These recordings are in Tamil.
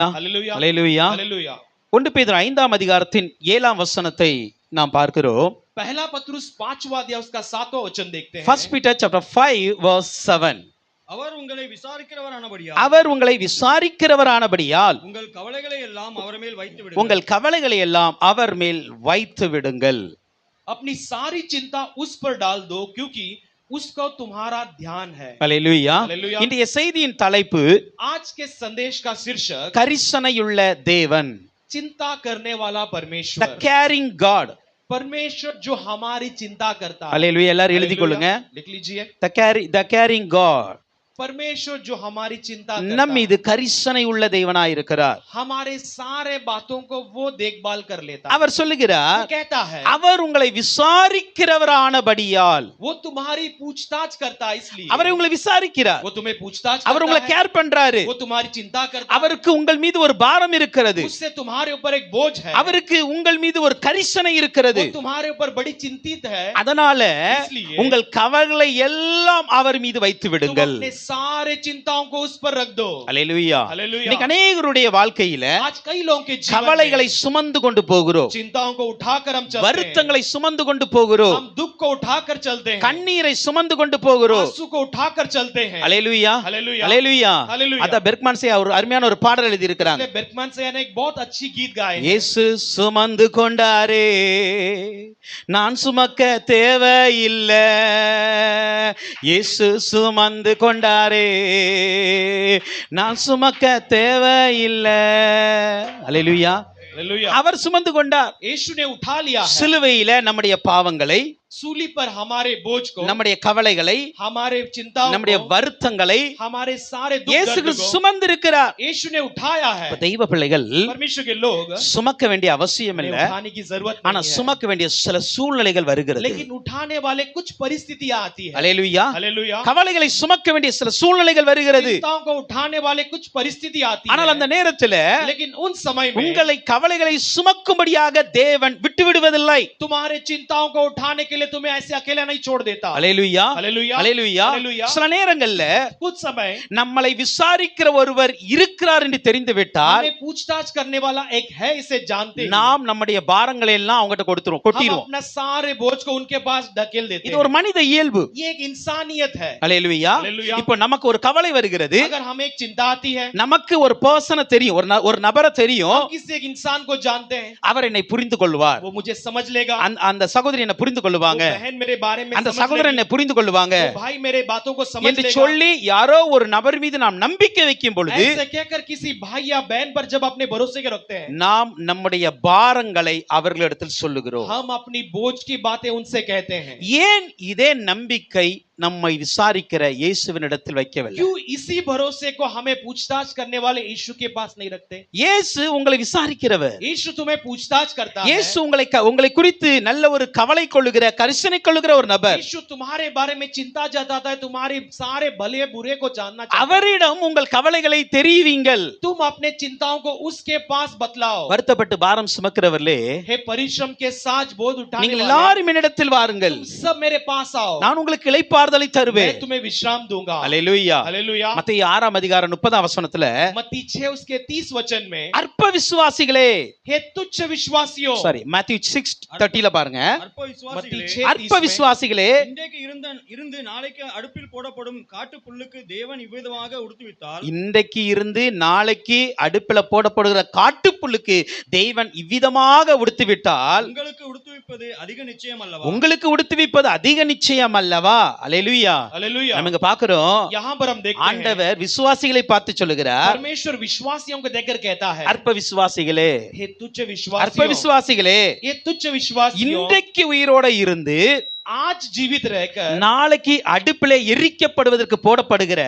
ஹalleluya ஹalleluya ஹalleluya 1 பேதுரு 5ஆம் அதிகாரத்தின் 7ஆம் வசனத்தை நாம் பார்க்கிறோம். पहला पत्रुस 5वां अध्याय उसका 7वां वचन देखते हैं. 1 Peter chapter 5 verse 7. அவர் உங்களை விசாரிக்கிறவரானபடியால் அவர் உங்களை விசாரிக்கிறவரானபடியால் உங்கள் கவலைகளை எல்லாம் அவர் மேல் வைத்து விடுங்கள். உங்கள் கவலைகளை எல்லாம் அவர் மேல் வைத்து விடுங்கள். अपनी सारी चिंता उस पर डाल दो क्योंकि उसको तुम्हारा ध्यान है. ஹalleluya. ஹalleluya. இன்றைய செய்தியின் தலைப்பு आज के संदेश का शीर्षक கரிசனையுள்ள தேவன், चिंता करने वाला the परमेश्वर. caring God. परमेश्वर जो हमारी चिंता करता है. ஹalleluya. எல்லாரும் எழுதி கொள்ளுங்க. लिख लीजिए. the caring God. परमेश्वर जो हमारी चिंता நம் करता மீது கரிசனை உள்ள தேவனாய் இருக்கிறார். हमारे सारे बातों को वो देखभाल कर लेता है. அவர் சொல்லுகிறார், वो कहता है அவர் உங்களை விசாரிக்கிறவரானபடியால், वो तुम्हारी पूछताछ करता है इसलिए அவரை உங்களை விசாரிக்கிறார். वो तुम्हें पूछताछ அவர் உங்களை करता है. கேர் பண்றாரு. वो तुम्हारी चिंता करता है. அவருக்கு உங்கள் மீது ஒரு பாரம் இருக்கிறது. उससे तुम्हारे ऊपर एक बोझ है. அவருக்கு உங்கள் மீது ஒரு கரிசனை இருக்கிறது. वो तुम्हारे ऊपर बड़ी चिंतित है. அதனால इसलिए உங்கள் கவலைகளை எல்லாம் அவர் மீது வைத்து तुम விடுங்கள். अपने सारे चिंताओं को उस पर रख दो. ஹalleluya. हालेलुया. இன்னைக்கு अनेகருடைய வாழ்க்கையில आज कई लोगों के जीवन கவலைகளை में சுமந்து கொண்டு போகிறோம். चिंताओं को उठाकर हम चलते हैं. வருத்தங்களை சுமந்து கொண்டு போகிறோம். हम दुख को उठाकर चलते हैं. கண்ணீரை சுமந்து கொண்டு போகிறோம். आंसू को उठाकर चलते हैं. ஹalleluya. हालेलुया. ஹalleluya. हालेलुया. அத பெர்க்மன் சே ஒரு அருமையான ஒரு பாடல் எழுதி இருக்கிறாங்க. इसलिए बेर्कमैन से ने एक बहुत अच्छी गीत गाए हैं. இயேசு சுமந்து கொண்டாரே, நான் சுமக்க தேவையில்லை. இயேசு சுமந்து கொண்டாரே, நான் சுமக்க தேவையில்லை. ஹalleluya. हालेलुया. அவர் சுமந்து கொண்டார். यीशु ने उठा लिया है. சிலுவையில நம்முடைய பாவங்களை, सूली पर हमारे बोझ को, நம்முடைய கவலைகளை, हमारे चिंताओं நம்முடைய को, வருத்தங்களை हमारे सारे दुख இயேசு दर्द கிறிஸ்து को சுமந்து இருக்கிறார். यीशु ने उठाया है. தெய்வ பிள்ளைகள் परमेश्वर के लोग சுமக்க வேண்டிய அவசியம் இல்ல, उठाने की जरूरत ஆனா नहीं है. சுமக்க வேண்டிய சில சூழ்நிலைகள் வருகிறது. लेकिन उठाने वाले कुछ परिस्थितियां आती है. ஹalleluya. हालेलुया. கவலைகளை சுமக்க வேண்டிய சில சூழ்நிலைகள் வருகிறது. चिंताओं को उठाने वाले कुछ परिस्थिति आती ஆனால் அந்த है. நேரத்துல लेकिन उन समय में உங்களை கவலைகளை சுமக்கும்படியாக தேவன் விட்டு விடுவதில்லை. तुम्हारे चिंताओं को उठाने के लिए तुम्हें ऐसे अकेला नहीं छोड़ देता. ஹalleluya. हालेलुया. ஹalleluya. हालेलुया. சில நேரங்கள்ல कुछ समय நம்மளை விசாரிக்கிற ஒருவர் இருக்கிறார் என்று தெரிந்து விட்டால் हमें पूछताछ करने वाला एक है, इसे जानते हैं. நாம் நம்முடைய பாரங்களை எல்லாம் அவங்ககிட்ட हम கொட்டிடுவோம். अपना सारे बोझ को उनके पास ढकेल देते இது हैं. ஒரு மனித இயல்பு. ये एक इंसानियत है. ஹalleluya. हालेलुया. இப்போ நமக்கு ஒரு கவலை வருகிறது. अगर हमें एक चिंता आती है, நமக்கு ஒரு பர்சனை தெரியும், ஒரு நபரை தெரியும், हम किसी एक इंसान को जानते हैं, அவர் என்னை புரிந்து கொள்வார், वो मुझे समझ लेगा. அந்த சகோதரி என்ன புரிந்து वो கொள்வாங்க, बहन मेरे बारे में அந்த समझ சகோதரன் लेगी. என்னை புரிந்து கொள்வாங்க वो भाई मेरे बातों को समझ என்று लेगा. சொல்லி யாரோ ஒரு நபர் மீது நாம் நம்பிக்கை வைக்கும் பொழுது ऐसे कहकर किसी भाई या बहन पर जब अपने भरोसे के रखते हैं, நாம் நம்முடைய பாரங்களை அவர்களிடத்தில் சொல்லுகிறோம். हम अपनी बोझ की बातें उनसे कहते हैं. ஏன் இதே நம்பிக்கை நம்மை விசாரிக்கிற இயேசுவினிடத்தில் வைக்கவில்லை? क्यों इसी भरोसे को हमें पूछताछ करने वाले यीशु के पास नहीं रखते? இயேசு உங்களை விசாரிக்கிறவர். यीशु तुम्हें पूछताछ करता है. இயேசு உங்களை குறித்து நல்ல ஒரு கவலை கொள்ளுகிற, கரிசனை கொள்ளுகிற ஒரு நபர். यीशु तुम्हारे बारे में चिंता जताता है, तुम्हारे सारे भले बुरे को जानना चाहता है. அவரிடம் உங்கள் கவலைகளை தெரிவிங்கள். तुम अपने चिंताओं को उसके पास बतलाओ. வருத்தப்பட்டு பாரம் சுமக்கிறவர்களே, हे परिश्रम के साथ बोझ उठाने நீங்கள் वाले, எல்லாரும் என்னிடத்தில் வாருங்கள், तुम सब मेरे पास आओ. நான் உங்களுக்கு இளைப்பாறுதலை தருவேன். मैं तुम्हें विश्राम दूंगा. ஹalleluya. हालेलुया. மத்தேயு 6ஆம் அதிகாரம் 30ஆம் வசனத்துல, मत्ती 6 उसके 30 वचन में, அற்ப விசுவாசிகளே, हे तुच्छ विश्वासियों. சாரி மேத்யூ 6:30ல பாருங்க, அற்ப मत्ती விசுவாசிகளே, 6:30 அற்ப விசுவாசிகளே, இன்றைக்கு இருந்து நாளைக்கு அடுப்பில் போடப்படும் காட்டு புல்லுக்கு தேவன் இவ்விதமாக உடுத்துவித்தால், இன்றைக்கு இருந்து நாளைக்கு அடுப்பில போடப்படுகிற காட்டுப்புல்லுக்கு தேவன் இவ்விதமாக உடுத்துவிட்டால் உங்களுக்கு உடுத்துவிப்பது அதிக நிச்சயம் அல்லவா? உங்களுக்கு உடுத்துவிப்பது அதிக நிச்சயம் அல்லவா? ஹalleluya. हालेलुया. நம்ம இங்க பார்க்கிறோம், यहाँ पर हम देखते हैं ஆண்டவர் விசுவாசிகளை பார்த்து சொல்லுகிறார், परमेश्वर विश्वासियों को देखकर कहता है, அற்ப விசுவாசிகளே, हे तुच्छ அற்ப विश्वासियों. விசுவாசிகளே, ये तुच्छ विश्वासियों, இன்றைக்கு உயிரோட இருந்து आज जीवित रहकर நாளைக்கு அடுப்பிலே எரிக்கப்படுவதற்கு போடப்படுகிற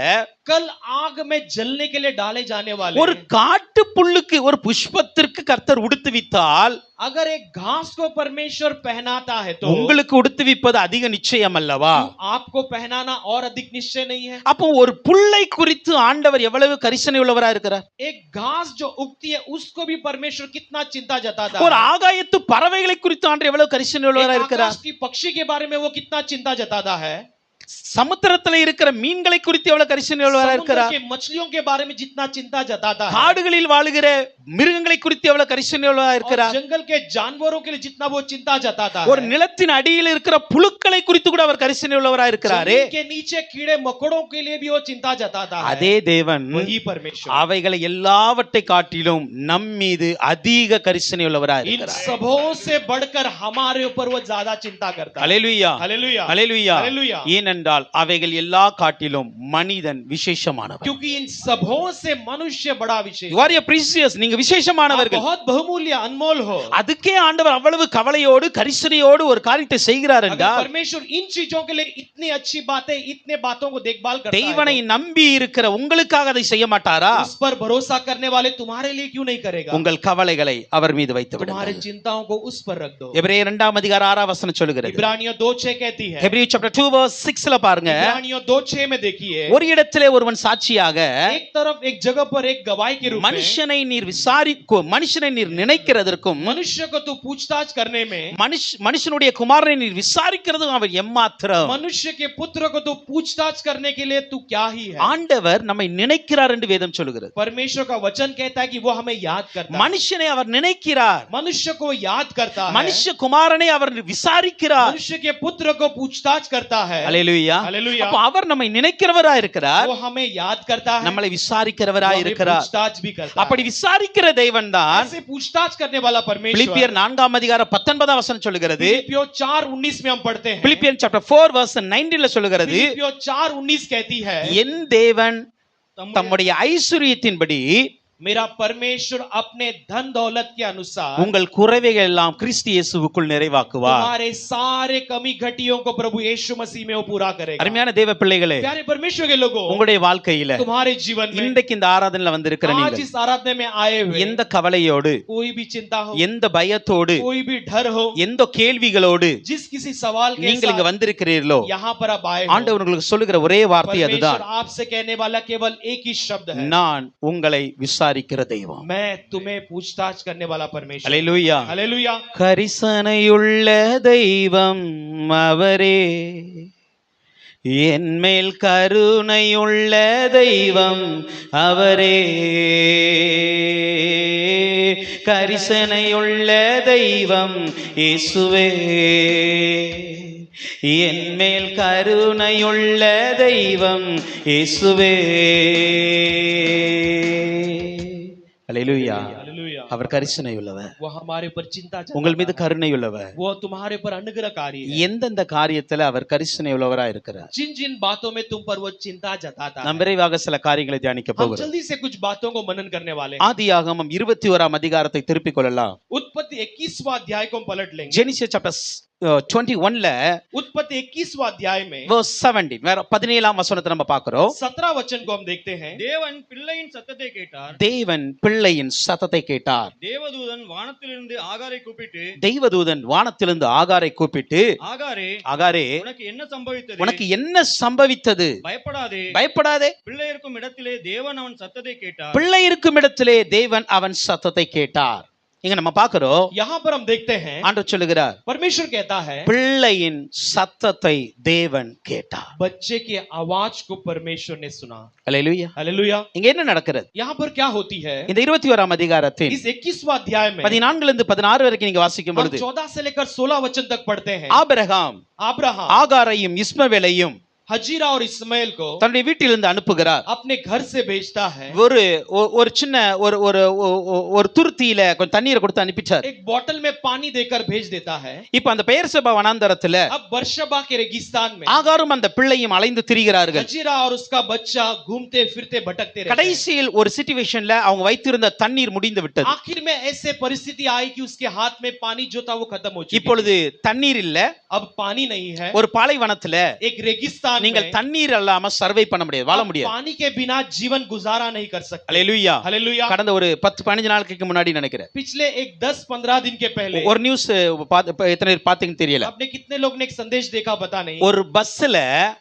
कल आग में जलने के लिए डाले जाने वाले ஒரு காட்டு புல்லுக்கு, ஒரு புஷ்பத்திற்கு கர்த்தர் உடுத்துவித்தால் अगर एक घास को परमेश्वर पहनाता है तो உங்களுக்கு உடுத்துவிப்பது அதிக நிச்சயம் அல்லவா? आपको पहनाना और अधिक निश्चय नहीं है? அப்போ ஒரு புல்லை குறித்து ஆண்டவர் எவ்வளவு கரிசனை உள்ளவரா இருக்கிறார். एक घास जो उगती है उसको भी परमेश्वर कितना चिंता जताता ஒரு है. ஆகாயத்து பறவைகளை குறித்து ஆண்டவர் எவ்வளவு கரிசனை உள்ளவரா एक இருக்கிறார். आकाश की पक्षी के बारे में वो कितना चिंता जताता है. சமுத்திரத்துல இருக்கிற மீன்களை குறித்து எவ்வளவு கரிசனை உள்ளவரா समुद्र இருக்கிறார். के मछलियों के बारे में जितना चिंता जताता है, காடுகளில் வாழுகிற மிருகங்களை குறித்து எவ்வளவு கரிசனை உள்ளவரா और இருக்கிறார். जंगल के जानवरों के लिए जितना वो चिंता जताता ஒரு है, நிலத்தின் அடியில் இருக்கிற புழுக்களை குறித்து கூட அவர் கரிசனை உள்ளவரா இருக்கிறாரே. जमीन के नीचे कीड़े मकोड़ों के लिए भी वो चिंता जताता है। அதே தேவன் वही परमेश्वर அவைகளை எல்லாவற்றை காட்டிலும் நம் மீது அதிக கரிசனை உள்ளவரா इन இருக்கிறார். सबों से बढ़कर हमारे ऊपर वो ज्यादा चिंता करता है। Hallelujah, hallelujah, hallelujah. हालेलुया। ஏனென்றால் அவைகள் எல்லா காட்டிலும் மனிதன் விசேஷமானவர். क्योंकि इन सबों से मनुष्य बड़ा विशेष, You are a precious, நீங்க आप விசேஷமானவர்கள். बहुत बहुमूल्य अनमोल हो। அதுக்கே ஆண்டவர் அவ்வளவு கவலையோடு கரிசனையோடு ஒரு காரியத்தை செய்கிறார் अगर என்றால், परमेश्वर इन चीजों के लिए इतनी अच्छी बातें, इतने बातों को देखभाल करता தெய்வனை है, நம்பி இருக்கிற உங்களுக்காக அதை செய்ய மாட்டாரா? तो उस पर भरोसा करने वाले तुम्हारे लिए क्यों नहीं करेगा? உங்கள் கவலைகளை அவர் மீது வைத்து तुम्हारी விடுங்கள். चिंताओं को उस पर रख दो। எபிரேயர் 2 அதிகாரம் 6 வசனம் சொல்லுகிறது. इब्रानियों 2:6 कहती है, Hebrew chapter 2 verse 6ல பாருங்க. इब्रानियों 2:6 में देखिए, ஒரு இடத்திலே ஒருவன் சாட்சியாக, एक तरफ एक जगह पर एक गवाही के रूप में, மனுஷனை நீர் மனுஷனை நீர் நினைக்கிறதற்கும் मनुष्य को तू पूछताछ करने में, மனுஷனுடைய குமாரனை நீர் விசாரிக்கிறதும் அவன் எம்மாத்திரம். मनुष्य के पुत्र को तू पूछताछ करने के लिए तू क्या ही है? ஆண்டவர் நம்மை நினைக்கிறார் என்று வேதம் சொல்லுகிறது. परमेश्वर का वचन कहता है कि वो हमें याद करता है। மனுஷனை அவர் நினைக்கிறார், मनुष्य को याद करता है, மனுஷ குமாரனை அவர் விசாரிக்கிறார். मनुष्य के पुत्र को पूछताछ करता है। அல்லேலூயா. हालेलुया। அப்ப அவர் நம்மை நினைக்கிறவரா இருக்கிறார், वो हमें याद करता है, நம்மளை விசாரிக்கிறவரா वो हमें இருக்கிறார். पूछताछ भी करता அப்படி है। விசாரிக்கிற தெய்வன் தான் ऐसे पूछताछ करने वाला परमेश्वर, பிலிப்பியர் 4 அதிகாரம் 19 வசனம் சொல்லுகிறது. फिलिप्पियों 4:19 में हम पढ़ते हैं, பிலிப்பியர் chapter 4 verse 19ல சொல்லுகிறது, फिलिप्पियों 4:19 कहती है, என் தேவன் தம்முடைய ஐஸ்வரியத்தின்படி मेरा परमेश्वर अपने धन दौलत के अनुसार உங்கள் குறைவைகள் எல்லாம் கிறிஸ்து இயேசுவுக்குள் நிறைவாக்குவார். तुम्हारे सारे कमी घटियों को प्रभु यीशु मसीह में वो पूरा करेगा। அருமையான தேவ பிள்ளைகளே, प्यारे परमेश्वर के लोगों, உங்களுடைய வாழ்க்கையில तुम्हारे जीवन में இன்றைக்கு இந்த ஆராதனையில வந்திருக்கிற आज நீங்கள் इस आराधना में आए हुए, எந்த கவலையோடு, कोई भी चिंता हो, எந்த பயத்தோடு, कोई भी डर हो, எந்த கேள்விகளோடு जिस किसी सवाल के நீங்கள் இங்க साथ வந்திருக்கிறீர்களோ, यहाँ पर आप आए हो, ஆண்டவர் உங்களுக்கு சொல்லுகிற ஒரே வார்த்தை அதுதான், परमेश्वर आपसे कहने वाला केवल एक ही शब्द है, நான் உங்களை விசாரிக்கிற தெய்வம். मैं तुम्हें पूछताछ करने वाला परमेश्वर। அல்லேலூயா. हालेलुया। கரிசனையுள்ள தெய்வம் அவரே, என்மேல் கருணையுள்ள தெய்வம் அவரே, கரிசனையுள்ள தெய்வம் இயேசுவே, என்மேல் கருணையுள்ள தெய்வம் இயேசுவே. அல்லேலூயா. हालेलुया। அவர் கரிசனை உள்ளவர், वो हमारे ऊपर चिंता உங்கள் மீது जताता है, கருணை உள்ளவர். वो तुम्हारे ऊपर अनुग्रहकारी है। எந்தெந்த காரியத்துல அவர் கரிசனை உள்ளவரா இருக்கிறார்? जिन जिन बातों में तुम पर वो चिंता जताता है, நாம் விரைவாக சில காரியங்களை தியானிக்க हम போகிறோம். जल्दी से कुछ बातों को मनन करने वाले हैं। ஆதியாகமம் 21 அதிகாரத்தை திருப்பிக் கொள்ளலாம். उत्पत्ति 21वां अध्याय को हम पलट लेंगे। ஜெனிசிஸ் chapter 21ல उत्पत्ति 21वां अध्याय में verse 17 வேற 17ஆம் வசனத்தை நம்ம பார்க்கிறோம். 17 वचन को हम देखते हैं। தேவன் பிள்ளையின் சத்தத்தை கேட்டார். தேவன் பிள்ளையின் சத்தத்தை கேட்டார். தேவதூதன் வானத்திலிருந்து ஆகாரை கூப்பிட்டு, தெய்வதூதன் வானத்திலிருந்து ஆகாரை கூப்பிட்டு, ஆகாரே, ஆகாரே உனக்கு என்ன சம்பவித்தது? உனக்கு என்ன சம்பவித்தது? பயப்படாதே, பயப்படாதே. பிள்ளை இருக்கும் இடத்திலே தேவன் அவன் சத்தத்தை கேட்டார். பிள்ளை இருக்கும் இடத்திலே தேவன் அவன் சத்தத்தை கேட்டார். இங்க நம்ம பார்க்கிறோம், यहाँ पर हम देखते हैं ஆண்டவர் சொல்லுகிறார், परमेश्वर कहता है பிள்ளையின் சத்தத்தை தேவன் கேட்டார். बच्चे की आवाज को परमेश्वर ने सुना। அல்லேலூயா. हालेलुया। இங்க என்ன நடக்கிறது? यहाँ पर क्या होती है? இந்த 21ஆம் அதிகாரத்தில் इस 21वां अध्याय में 14 இருந்து 16 வரைக்கும் நீங்க வாசிக்கும் हम பொழுது 14 से लेकर 16 वचन तक पढ़ते हैं। ஆபிரகாம் अब्राहम ஆகாரையும் இஸ்மவேலையும் हजीरा और इस्माइल को தன்னுடைய வீட்டிலிருந்து அனுப்புகிறார். अपने घर से भेजता है। ஒரு சின்ன ஒரு துருத்தியில கொஞ்சம் தண்ணீரை கொடுத்து அனுப்பிச்சார். एक बोतल में पानी देकर भेज देता है। இப்ப அந்த பெயர்செபா வனாந்தரத்துல अब बर्शबा के रेगिस्तान में ஆகாரும் அந்த பிள்ளையும் அலைந்து திரிகிறார்கள். हजीरा और उसका बच्चा घूमते फिरते भटकते रहते हैं। கடைசியில் ஒரு சிச்சுவேஷன்ல அவங்க வைத்திருந்த தண்ணீர் முடிந்து விட்டது. आखिर में ऐसे परिस्थिति आई कि उसके हाथ में पानी जो था वो खत्म हो चुका। இப்பொழுது தண்ணீர் இல்ல, अब पानी नहीं है। ஒரு பாலைவனத்துல एक रेगिस्तान நீங்கள் में தண்ணீர் இல்லாம சர்வை பண்ண முடியாது, வாழ अब முடியாது. पानी के बिना जीवन गुजारा नहीं कर सकते। அல்லேலூயா. हालेलुया। கடந்த ஒரு 10-15 நாளுக்கு முன்னாடி நினைக்கிறேன், पिछले एक 10-15 दिन के पहले ஒரு நியூஸ் எத்தனை பேர் பாத்தீங்கன்னு தெரியல. आपने कितने लोग ने एक संदेश देखा पता नहीं। ஒரு பஸ்ல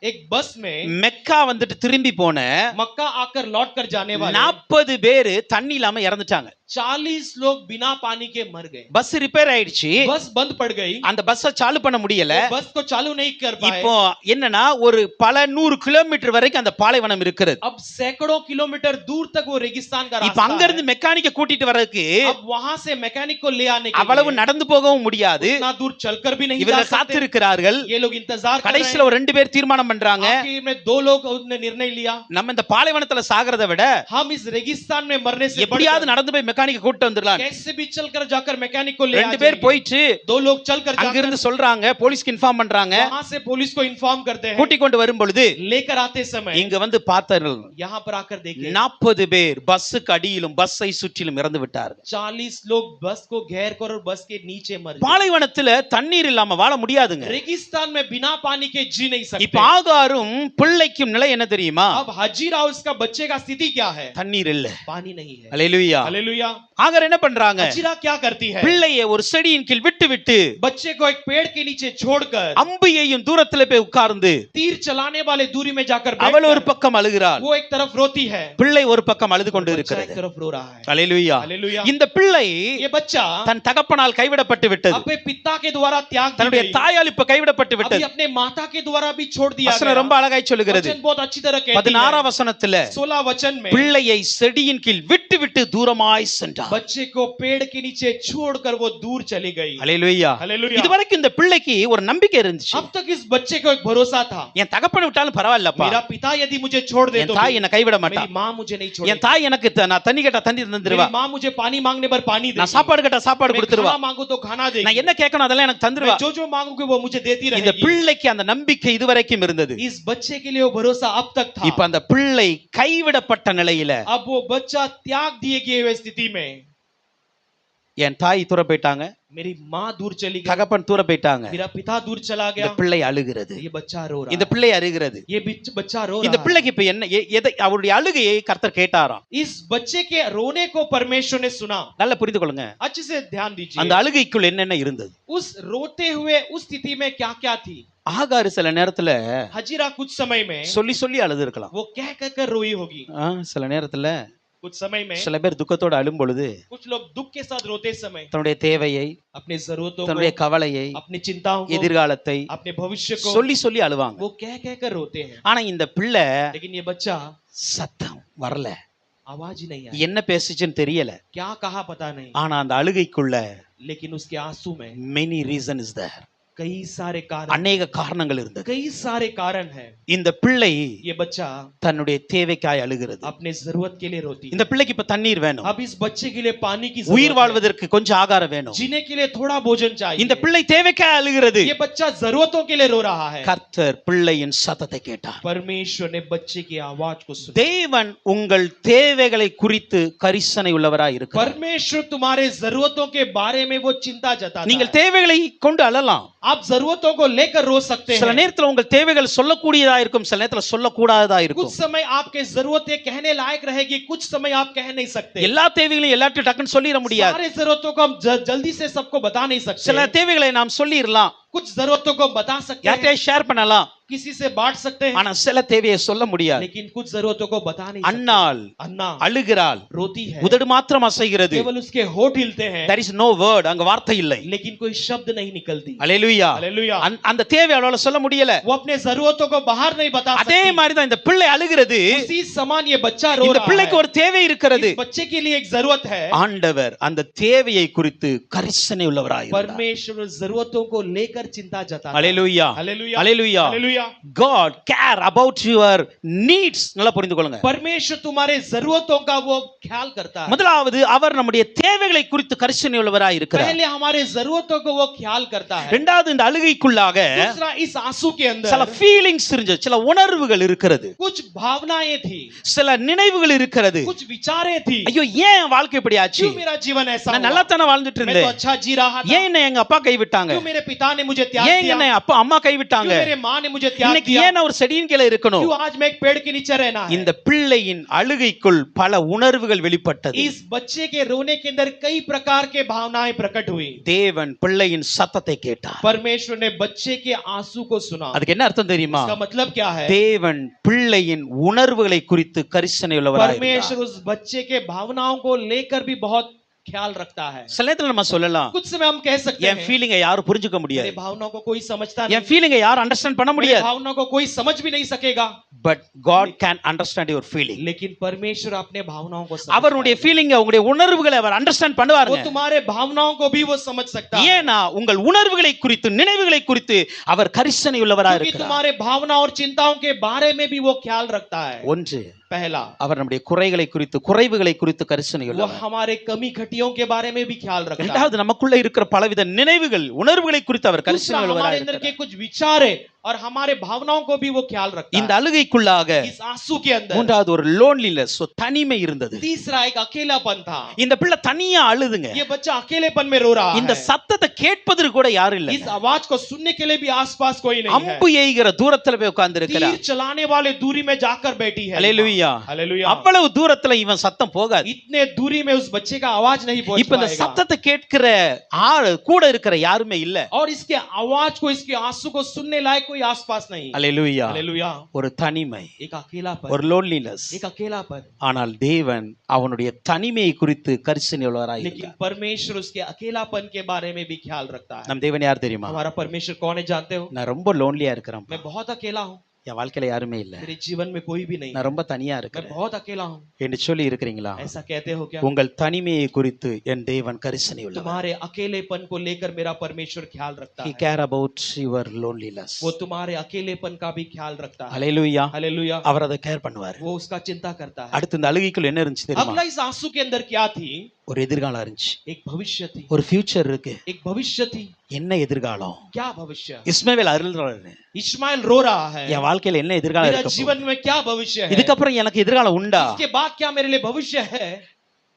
एक बस में மெக்கா வந்துட்டு திரும்பி போன मक्का आकर लौट कर जाने वाले 40 பேரு தண்ணி இல்லாம இறந்துட்டாங்க. 40 लोग बिना पानी के मर गए। பஸ் ரிப்பேர் ஆயிடுச்சு, बस बंद पड़ गई, அந்த பஸ்ஸை சாலு பண்ண முடியல. वो बस को चालू नहीं कर पाए। இப்போ என்னன்னா ஒரு பல 100 கிலோமீட்டர் வரைக்கும் அந்த பாலைவனம் இருக்கிறது. अब सैकड़ों किलोमीटर दूर तक वो रेगिस्तान का இப்ப அங்க रास्ता இருந்து है. மெக்கானிக்க கூட்டிட்டு வரதுக்கு अब वहां से मैकेनिक को ले आने के அவ்வளவு लिए நடந்து போகவும் முடியாது. इतना दूर चलकर भी नहीं जा இவர்கள் सकते. காத்திருக்கிறார்கள். ये लोग इंतजार कर रहे கடைசில ஒரு 2 பேர் தீர்மானம் பண்றாங்க, हैं. आखिर में 2 लोग ने निर्णय लिया, நம்ம இந்த பாலைவனத்துல சாகிறத விட हम इस रेगिस्तान में मरने से எப்படியாவது बढ़कर நடந்து போய் மெக்கானிக்க கூட்டிட்டு வந்துடலாம். कैसे भी चलकर जाकर मैकेनिक को ले 2 आ பேர் जाएंगे. போயிட்டு 2 लोग चलकर அங்க जाकर இருந்து சொல்றாங்க, போலீஸ்க்கு இன்ஃபார்ம் பண்றாங்க. वहां से पुलिस को इन्फॉर्म करते हैं. கூட்டி கொண்டு வரும் பொழுது लेकर आते समय இங்க வந்து பார்த்தார்கள், यहाँ पर आकर देखे 40 பேர் பஸ்ஸுக்கு அடியிலும் பஸ்ஸை சுற்றிலும் இறந்து விட்டார்கள். 40 लोग बस को घेर कर और बस के नीचे मर गए. பாலைவனத்துல தண்ணீர் இல்லாம வாழ முடியாதுங்க. रेगिस्तान में बिना पानी के जी नहीं இப்ப सकते. ஆகாரும் பிள்ளைக்கும் நிலை என்ன தெரியுமா? अब हजीरा उसका बच्चे का स्थिति क्या है? தண்ணீர் இல்ல. पानी नहीं है. அல்லேலூயா. हालेलुया. ஆகார் என்ன பண்றாங்க? हजीरा क्या करती है? பிள்ளையை ஒரு செடியின் கீழ் விட்டு விட்டு बच्चे को एक पेड़ के नीचे छोड़कर அம்பியையும் தூரத்துல போய் உட்கார்ந்து तीर चलाने वाले दूरी में जाकर அவள் ஒரு बैठकर பக்கம் அழுகிறாள், वो एक तरफ रोती है, பிள்ளை ஒரு பக்கம் அழுது கொண்டு बच्चा एक இருக்கிறது. तरफ रो रहा है. அல்லேலூயா. हालेलुया. இந்த பிள்ளை ये बच्चा தன் தகப்பனால் கைவிடப்பட்டு விட்டது. अपने पिता के द्वारा त्याग दी தன்னுடைய गई. தாயால் இப்ப கைவிடப்பட்டு अभी விட்டது. अपने माता के द्वारा भी छोड़ दिया வசனம் गया. ரொம்ப அழகாய் சொல்லுகிறது. वचन बहुत अच्छी तरह कहती 16 है. வசனத்துல 16 वचन में பிள்ளையை செடியின் கீழ் விட்டு விட்டு தூரமாய் சென்றார். बच्चे को पेड़ के नीचे छोड़कर वो दूर चली गई. அல்லேலூயா. हालेलुया. இதுவரைக்கும் இந்த பிள்ளைக்கு ஒரு நம்பிக்கை இருந்துச்சு. अब तक इस बच्चे को एक भरोसा था, என் தகப்பனை விட்டாலும் பரவாயில்லப்பா, मेरा पिता यदि मुझे छोड़ दे என் तो தாய் என்னை கைவிட மாட்டா, मेरी माँ मुझे नहीं என் छोड़ेगी. தாய் எனக்கு நான் தண்ணி கேட்டா தண்ணி தந்துருவா, मेरी माँ मुझे पानी मांगने पर पानी நான் देगी. சாப்பாடு கேட்டா சாப்பாடு मैं கொடுத்துருவா, खाना मांगू तो खाना நான் देगी. என்ன கேட்கணும் அதெல்லாம் எனக்கு தந்துருவா. मैं जो जो मांगूंगी वो मुझे देती இந்த रहेगी. பிள்ளைக்கு அந்த நம்பிக்கை இதுவரைக்கும் இருந்தது. इस बच्चे के लिए वो भरोसा अब तक था. இப்ப அந்த பிள்ளை கைவிடப்பட்ட நிலையில अब वो बच्चा त्याग दिए गए हुए स्थिति में, என் தாய் தூர போயிட்டாங்க, मेरी माँ दूर चली गई, தகப்பன் தூர போயிட்டாங்க, मेरा पिता दूर चला இந்த गया. பிள்ளை அழுகிறது. ये बच्चा रो रहा இந்த है. பிள்ளை அழுகிறது. ये बच्चा रो இந்த रहा है. பிள்ளைக்கு இப்ப என்ன எதை அவருடைய அழுகையை கர்த்தர் கேட்டாராம். इस बच्चे के रोने को परमेश्वर ने सुना. நல்லா புரிந்து கொள்ளுங்க. अच्छे से ध्यान दीजिए. அந்த அழுகைக்குள் என்னென்ன இருந்தது. उस रोते हुए उस स्थिति में क्या क्या थी. ஆகாரு சில நேரத்துல हजीरा कुछ समय में சொல்லி சொல்லி அழுது இருக்கலாம். वो कह कह कर रोई होगी. சில நேரத்துல कुछ समय में சில பேர் துக்கத்தோட அழும் பொழுது कुछ लोग दुख के साथ रोते समय தன்னுடைய தேவையை, अपने जरूरतों தன்னுடைய को, கவலையை, अपनी चिंताओं को, எதிர்காலத்தை अपने भविष्य को சொல்லி சொல்லி அழுவாங்க. वो कह कह कर रोते हैं. ஆனா இந்த பிள்ளை लेकिन ये बच्चा சத்தம் வரல, आवाज ही नहीं आई. என்ன பேசுச்சுன்னு தெரியல. क्या कहा पता नहीं. ஆனா அந்த அழுகைக்குள்ள लेकिन उसके आंसू में many reason is there, कई सारे कारण, அநேக காரணங்கள் இருந்தது. कई सारे कारण हैं. இந்த பிள்ளை ये बच्चा தன்னுடைய தேவைக்காய் அழுகிறது. अपने जरूरत के लिए रोती है. இந்த பிள்ளைக்கு இப்ப தண்ணீர் வேணும், अब इस बच्चे के लिए पानी की உயிர் जरूरत है. வாழ்வதற்கு கொஞ்சம் ஆகாரம் வேணும். जीने के लिए थोड़ा भोजन चाहिए. இந்த பிள்ளை தேவைக்காய் அழுகிறது. ये बच्चा जरूरतों के लिए रो रहा है. கர்த்தர் பிள்ளையின் சத்தத்தை கேட்டார். परमेश्वर ने बच्चे की आवाज को सुना. தேவன் உங்கள் தேவைகளை குறித்து கரிசனை உள்ளவராய் இருக்கிறார். परमेश्वर तुम्हारे जरूरतों के बारे में वो चिंता जताता நீங்கள் है. தேவைகளை கொண்டு அழலாம். आप जरूरतों को लेकर रो सकते சில हैं. நேரத்துல உங்கள் தேவைகள் சொல்லக்கூடியதா இருக்கும், சில நேரத்துல சொல்லக்கூடாததா कुछ இருக்கும். समय आपके जरूरतें कहने लायक रहेगी, कुछ समय आप कह नहीं सकते. எல்லா தேவைகளையும் எல்லாத்தையும் டக்குன்னு சொல்லிட முடியாது. सारे जरूरतों को हम जल्दी से सबको बता नहीं सकते. சில தேவைகளை நாம் சொல்லிடலாம், कुछ जरूरतों को बता सकते हैं, யார்கிட்டயும் ஷேர் பண்ணலாம், किसी से बांट सकते हैं, ஆனா சில தேவையை சொல்ல முடியாது. लेकिन कुछ जरूरतों को बता नहीं सकते. அன்னாள் अन्ना அழுகிறாள், रोती है, உதடு மாத்திரம் அசைகிறது. केवल उसके होठ हिलते हैं, there is no word, அங்க வார்த்தை இல்லை. लेकिन कोई शब्द नहीं निकलती. அல்லேலூயா. हालेलुया. அந்த தேவை அவளால சொல்ல முடியல. वो अपने जरूरतों को बाहर नहीं बता அதே सकती. மாதிரி தான் இந்த பிள்ளை அழுகிறது. उसी समान ये बच्चा रो இந்த रहा பிள்ளைக்கு है. ஒரு தேவை இருக்கிறது. इस बच्चे के लिए एक जरूरत है. ஆண்டவர் அந்த தேவையை குறித்து கரிசனை உள்ளவராய் இருந்தார். परमेश्वर जरूरतों को लेकर चिंता जताता है. Hallelujah. Hallelujah. Hallelujah. Hallelujah. God care about your needs. நல்லா புரிந்து கொள்ளுங்க. परमेश्वर तुम्हारे जरूरतों का वो ख्याल करता है. முதலாவது அவர் நம்முடைய தேவைகளை குறித்து கரிசனை உள்ளவராய் இருக்கிறார். पहले हमारे जरूरतों को वो ख्याल करता है. இரண்டாவது இந்த அழுகைக்குள்ளாக दूसरा इस आंसू के சில अंदर ஃபீலிங்ஸ் இருந்தது, சில உணர்வுகள் இருக்கிறது, कुछ भावनाएं थी, சில நினைவுகள் இருக்கிறது. कुछ विचारें थी. ஐயோ ஏன் வாழ்க்கை இப்படி ஆச்சு, क्यों मेरा जीवन ऐसा நான் हुआ? நல்லா தானே வாழ்ந்துட்டு मैं तो இருந்தேன், अच्छा जी रहा था. ஏன் என்னை எங்க அப்பா கைவிட்டாங்க, क्यों मेरे पिता ने मुझे त्याग ஏன் दिया? என்னை அப்பா அம்மா கைவிட்டாங்க, क्यों मेरे माँ ने मुझे त्याग இன்னைக்கு दिया? ஏன் நான் ஒரு செடியின் கீழே இருக்கணும். क्यों आज मैं एक पेड़ के नीचे रहना है? இந்த பிள்ளையின் அழுகைக்குள் பல உணர்வுகள் வெளிப்பட்டது. इस बच्चे के रोने के अंदर कई प्रकार के भावनाएं प्रकट हुई. தேவன் பிள்ளையின் சத்தத்தை கேட்டார். परमेश्वर ने बच्चे के आंसू को सुना. அதுக்கு என்ன அர்த்தம் தெரியுமா? इसका मतलब क्या है? தேவன் பிள்ளையின் உணர்வுகளை குறித்து கரிசனை உள்ளவராய் இருந்தார். परमेश्वर उस बच्चे के भावनाओं को लेकर भी बहुत ख्याल रखता है। சில நேரத்துல நம்ம சொல்லலாம், कुछ समय हम कह सकते என் हैं ஃபீலிங்கை யாரும் புரிஞ்சுக்க मेरे முடியாது, भावनाओं को कोई समझता என் नहीं, ஃபீலிங்கை யாரும் அண்டர்ஸ்டாண்ட் பண்ண मेरी முடியாது. भावनाओं को कोई समझ भी नहीं सकेगा, but God can understand your feeling. लेकिन परमेश्वर अपने भावनाओं को समझता அவருடைய है। ஃபீலிங்கை, உங்களுடைய உணர்வுகளை அவர் அண்டர்ஸ்டாண்ட் वो பண்ணுவாருங்க. तुम्हारे भावनाओं को भी वो समझ सकता है, ஏன்னா உங்கள் உணர்வுகளை குறித்து, நினைவுகளை குறித்து அவர் கரிசனை உள்ளவராக क्योंकि இருக்கிறார். तुम्हारे भावना और चिंताओं के बारे में भी वो ख्याल रखता है। ஒன்று, पहला, அவர் நம்முடைய குறைகளை குறித்து, குறைவுகளை குறித்து கரிசனை वो உள்ளவர். हमारे कमी घटियों के बारे में भी ख्याल रखता है। இரண்டாவது, நமக்குள்ள இருக்கிற பலவித நினைவுகள், உணர்வுகளை குறித்து அவர் दूसरा, கரிசனை உள்ளவராக हमारे अंदर இருக்கிறார். के कुछ विचार है और हमारे भावनाओं को भी वो ख्याल रखता இந்த है। அழுகைக்குள்ளாக इस आंसू के अंदर மூன்றாவது ஒரு லோன்லினஸ், தனிமை இருந்தது. तीसरा एक अकेलापन था। இந்த பிள்ளை தனியா அழுதுங்க. ये बच्चा अकेलेपन में रो रहा இந்த है। சத்தத்தை கேட்பதற்கு கூட யாரும் இல்ல. इस आवाज को सुनने के लिए भी आसपास कोई नहीं है। அம்பு எய்கிற தூரத்துல போய் உட்கார்ந்து இருக்கிறார். तीर चलाने वाले दूरी में जाकर बैठी है। அல்லேலூயா. हालेलुया। அவ்வளவு தூரத்துல இவன் சத்தம் போகாது. इतने दूरी में उस बच्चे का आवाज नहीं पहुंच இப்ப இந்த पाएगा। சத்தத்தை கேட்கிற ஆள் கூட இருக்கிற யாருமே இல்ல. और इसके आवाज को, इसके आंसू को सुनने लायक कोई आसपास नहीं। அல்லேலூயா. हालेलुया। ஒரு தனிமை, एक अकेलापन, ஒரு லோன்லினஸ். एक अकेलापन। ஆனால் தேவன் அவனுடைய தனிமையை குறித்து கரிசனை உள்ளவராய் लेकिन இருக்கிறார். परमेश्वर उसके अकेलापन के बारे में भी ख्याल रखता है। நம் தேவன் யார் தெரியுமா? हमारा परमेश्वर कौन है जानते हो? நான் ரொம்ப லோன்லியா இருக்கிறேன், मैं बहुत अकेला हूँ, என் வாழ்க்கையில யாருமே இல்ல, मेरे जीवन में कोई भी नहीं, நான் ரொம்ப தனியா मैं இருக்கிறேன் बहुत अकेला हूँ, என்று சொல்லி இருக்கிறீங்களா? ऐसा कहते हो क्या? உங்கள் தனிமையை குறித்து என் தேவன் கரிசனை உள்ளவர். तुम्हारे अकेलेपन को लेकर मेरा परमेश्वर ख्याल रखता He है। care about your loneliness. वो तुम्हारे अकेलेपन का भी ख्याल रखता है। அல்லேலூயா. हालेलुया। அவர் அதை கேர் பண்ணுவார். वो उसका चिंता करता है। அடுத்து இந்த அழுகைக்குள்ள என்ன இருந்துச்சு தெரியுமா? अगला इस आंसू के अंदर क्या थी? ஒரு எதிர்காலம் இருந்துச்சு, एक भविष्य थी, ஒரு ஃபியூச்சர் இருக்கு. एक भविष्य थी। என்ன எதிர்காலம்? क्या भविष्य? இஸ்மவேல் அருள்றாரு, इस्माइल रो रहा है, என் வாழ்க்கையில என்ன எதிர்காலம் मेरा இருக்கு? जीवन में क्या भविष्य है? இதுக்கப்புறம் எனக்கு எதிர்காலம் உண்டா? इसके बाद क्या मेरे लिए भविष्य है?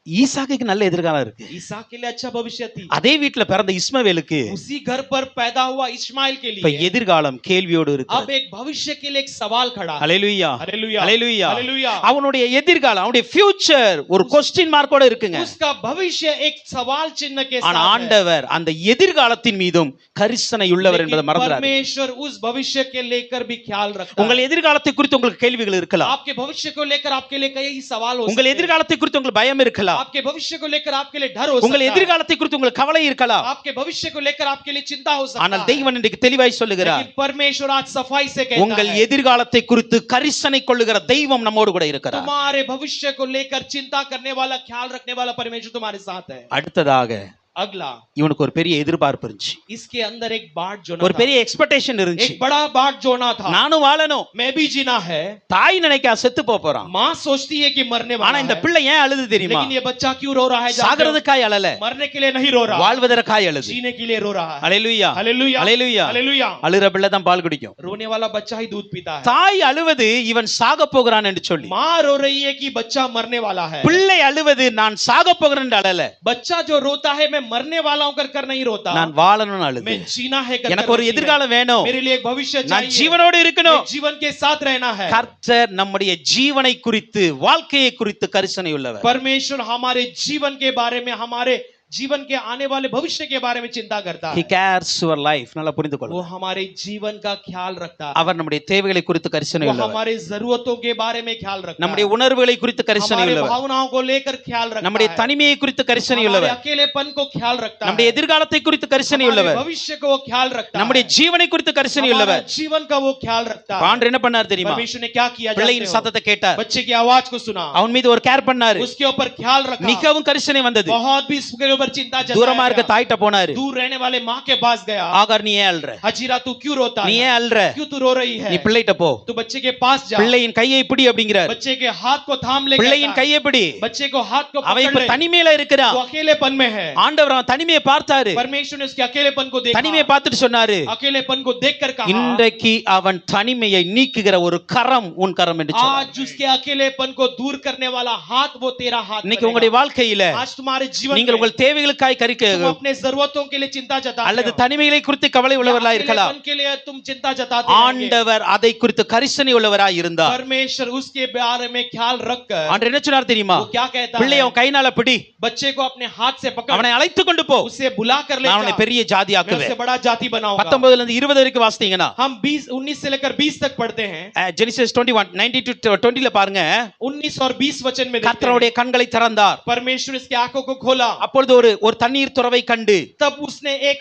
ஈசாக்குக்கு நல்ல எதிர்காலம் இருக்கு. ईसाक के लिए अच्छा भविष्य थी। அதே வீட்டுல பிறந்த இஸ்மவேலுக்கு उसी घर पर पैदा हुआ इस्माइल के இப்ப लिए எதிர்காலம் கேள்வியோடு अब இருக்கு. एक भविष्य के लिए एक सवाल खड़ा है। அல்லேலூயா. हालेलुया। அல்லேலூயா. हालेलुया। அவனுடைய எதிர்காலம், அவனுடைய ஃபியூச்சர் ஒரு கொஸ்டின் மார்க்கோட இருக்குங்க. उसका भविष्य एक सवाल चिन्ह के ஆனா साथ है। ஆண்டவர் அந்த எதிர்காலத்தின் மீதும் கரிசனை உள்ளவர் என்பதை लेकिन மறந்துடாதீங்க. परमेश्वर उस भविष्य के लेकर भी ख्याल रखता உங்கள் है। எதிர்காலத்தை குறித்து உங்களுக்கு கேள்விகள் இருக்கலாம், आपके भविष्य को लेकर आपके लिए कई सवाल हो உங்கள் सकते हैं। எதிர்காலத்தை குறித்து உங்களுக்கு பயம் இருக்கலாம், आपके भविष्य को लेकर आपके लिए डर हो உங்கள் सकता है। எதிர்காலத்தை குறித்து உங்களுக்கு கவலை இருக்கலாம். आपके भविष्य को लेकर आपके लिए चिंता हो सकता ஆனால் है। தெய்வன் இன்றைக்கு தெளிவாய் சொல்லுகிறார், लेकिन परमेश्वर आज सफाई से कहता உங்கள் है, எதிர்காலத்தை குறித்து கரிசனை கொள்ளுகிற தெய்வம் நம்மோடு கூட இருக்கிறார். तुम्हारे भविष्य को लेकर चिंता करने वाला, ख्याल रखने वाला परमेश्वर तुम्हारे साथ है। அடுத்ததாக अगला, இவனுக்கு ஒரு பெரிய எதிர்பார்ப்பு இருந்துச்சு, इसके अंदर एक बाट जोना ஒரு था, பெரிய எக்ஸ்பெக்டேஷன் இருந்துச்சு. एक बड़ा बाट जोना था। நானும் வாழணும். मैं भी जीना है। தாய் நினைக்கா செத்து போறான். माँ सोचती है कि मरने ஆனா वाला இந்த है, பிள்ளை ஏன் அழுது தெரியுமா? लेकिन ये बच्चा क्यों रो रहा है? जानते हो? சாகிறதுக்காய் அழல, मरने के लिए नहीं रो रहा, வாழ்வதற்காய் அழுது. जीने के लिए रो रहा है। அல்லேலூயா. हालेलुया। அல்லேலூயா. हालेलुया। அழுற பிள்ளை தான் பால் குடிக்கும். रोने वाला बच्चा ही दूध पीता है। தாய் அழுவது இவன் சாக போகிறான் என்று சொல்லி, माँ रो रही है कि बच्चा मरने वाला है। பிள்ளை அழுவது நான் சாக போகிறேன் என்று அழல, बच्चा जो रोता है मैं मरने वाला हूं कर नहीं रोता, நான் வாழணும்னு அழுது. मैं जीना है कर எனக்கு ஒரு रोती है। எதிர்காலம் வேணும், मेरे लिए एक भविष्य நான் चाहिए, ஜீவனோடு இருக்கணும். मैं जीवन के साथ रहना है। கர்த்தர் நம்முடைய ஜீவனை குறித்து, வாழ்க்கையை குறித்து கரிசனை உள்ளவர். परमेश्वर हमारे जीवन के बारे में, हमारे जीवन के आने वाले भविष्य के बारे में चिंता करता He है। cares your life. நல்லா புரிந்து वो கொள்ளுங்க. हमारे जीवन का ख्याल रखता है। அவர் நம்முடைய தேவைகளை குறித்து கரிசனை वो உள்ளவர், हमारे जरूरतों के बारे में ख्याल रखता நம்முடைய है। உணர்வுகளை குறித்து கரிசனை हमारे உள்ளவர், भावनाओं को लेकर ख्याल रखता நம்முடைய है। தனிமையை குறித்து கரிசனை हमारे உள்ளவர், अकेलेपन को ख्याल रखता நம்முடைய है। எதிர்காலத்தை குறித்து கரிசனை हमारे உள்ளவர், भविष्य को वो ख्याल रखता நம்முடைய है। ஜீவனை குறித்து கரிசனை हमारा உள்ளவர். जीवन का वो ख्याल रखता है। ஆண்டவர் என்ன பண்ணார் தெரியுமா? परमेश्वर ने क्या किया जानते பிள்ளையின் हो? சத்தத்தை கேட்டார், बच्चे की आवाज को सुना, அவன் மீது ஒரு கேர் பண்ணாரு, उसके ऊपर ख्याल रखा, மிகவும் கரிசனை வந்தது. बहुत भी इसके ऊपर चिंता தூரமா जताया இருக்க गया। தாயிட்ட போனாரு, दूर रहने वाले माँ के पास गया, ஆகார் நீ ஏன் அழுற, हजीरा तू क्यों रोता நீ है, ஏன் அழுற, क्यों तू रो रही है, நீ பிள்ளைகிட்ட போ, तू बच्चे के पास जा, பிள்ளையின் கையை பிடி அப்படிங்கிறார். बच्चे के हाथ को थाम ले, பிள்ளையின் கையை பிடி. बच्चे को हाथ को அவன் पकड़ இப்ப ले, தனிமையில இருக்கிறான். वो अकेलेपन में है। ஆண்டவர் அவன் தனிமையை பார்த்தாரு, परमेश्वर ने उसके अकेलेपन को தனிமையை देखा, பார்த்துட்டு சொன்னாரு, अकेलेपन को देखकर कहा, இன்றைக்கு அவன் தனிமையை நீக்குகிற ஒரு கரம் உன் கரம் என்று சொன்னார். आज उसके अकेलेपन को दूर करने वाला हाथ वो तेरा हाथ இன்னைக்கு உங்களுடைய बनेगा। வாழ்க்கையில आज तुम्हारे जीवन நீங்கள் में உங்கள் தேவைகளுக்காய் तुम अपने जरूरतों के लिए चिंता जताते அல்லது हो, தனிமைகளை குறித்து கவலை உள்ளவர்களாய் இருக்கலாம். अकेलेपन के लिए तुम चिंता जताते होंगे। ஆண்டவர் அதை குறித்து கரிசனை உள்ளவராய் இருந்தார். परमेश्वर उसके बारे में ख्याल रखकर ஆண்டவர் என்ன சொன்னார் தெரியுமா? वो क्या कहता பிள்ளையை है, அவன் கைனால பிடி, बच्चे को अपने हाथ से पकड़, அவனை அழைத்து கொண்டு போ, उसे बुला कर ले நான் அவனை जा, பெரிய ஜாதி मैं ஆக்குவேன். उसे बड़ा जाति बनाऊंगा। 19 இருந்து 20 வரைக்கும் வாசித்தீங்கன்னா हम 19 से लेकर 20 तक पढ़ते हैं। ஜெனிசிஸ் 21 19 to 20ல பாருங்க, 19 और 20 वचन में देखते हैं, கர்த்தருடைய கண்களை திறந்தார். परमेश्वर इसकी आंखों को खोला, அப்பொழுது ஒரு தண்ணீர் துறவை கண்டு तब उसने एक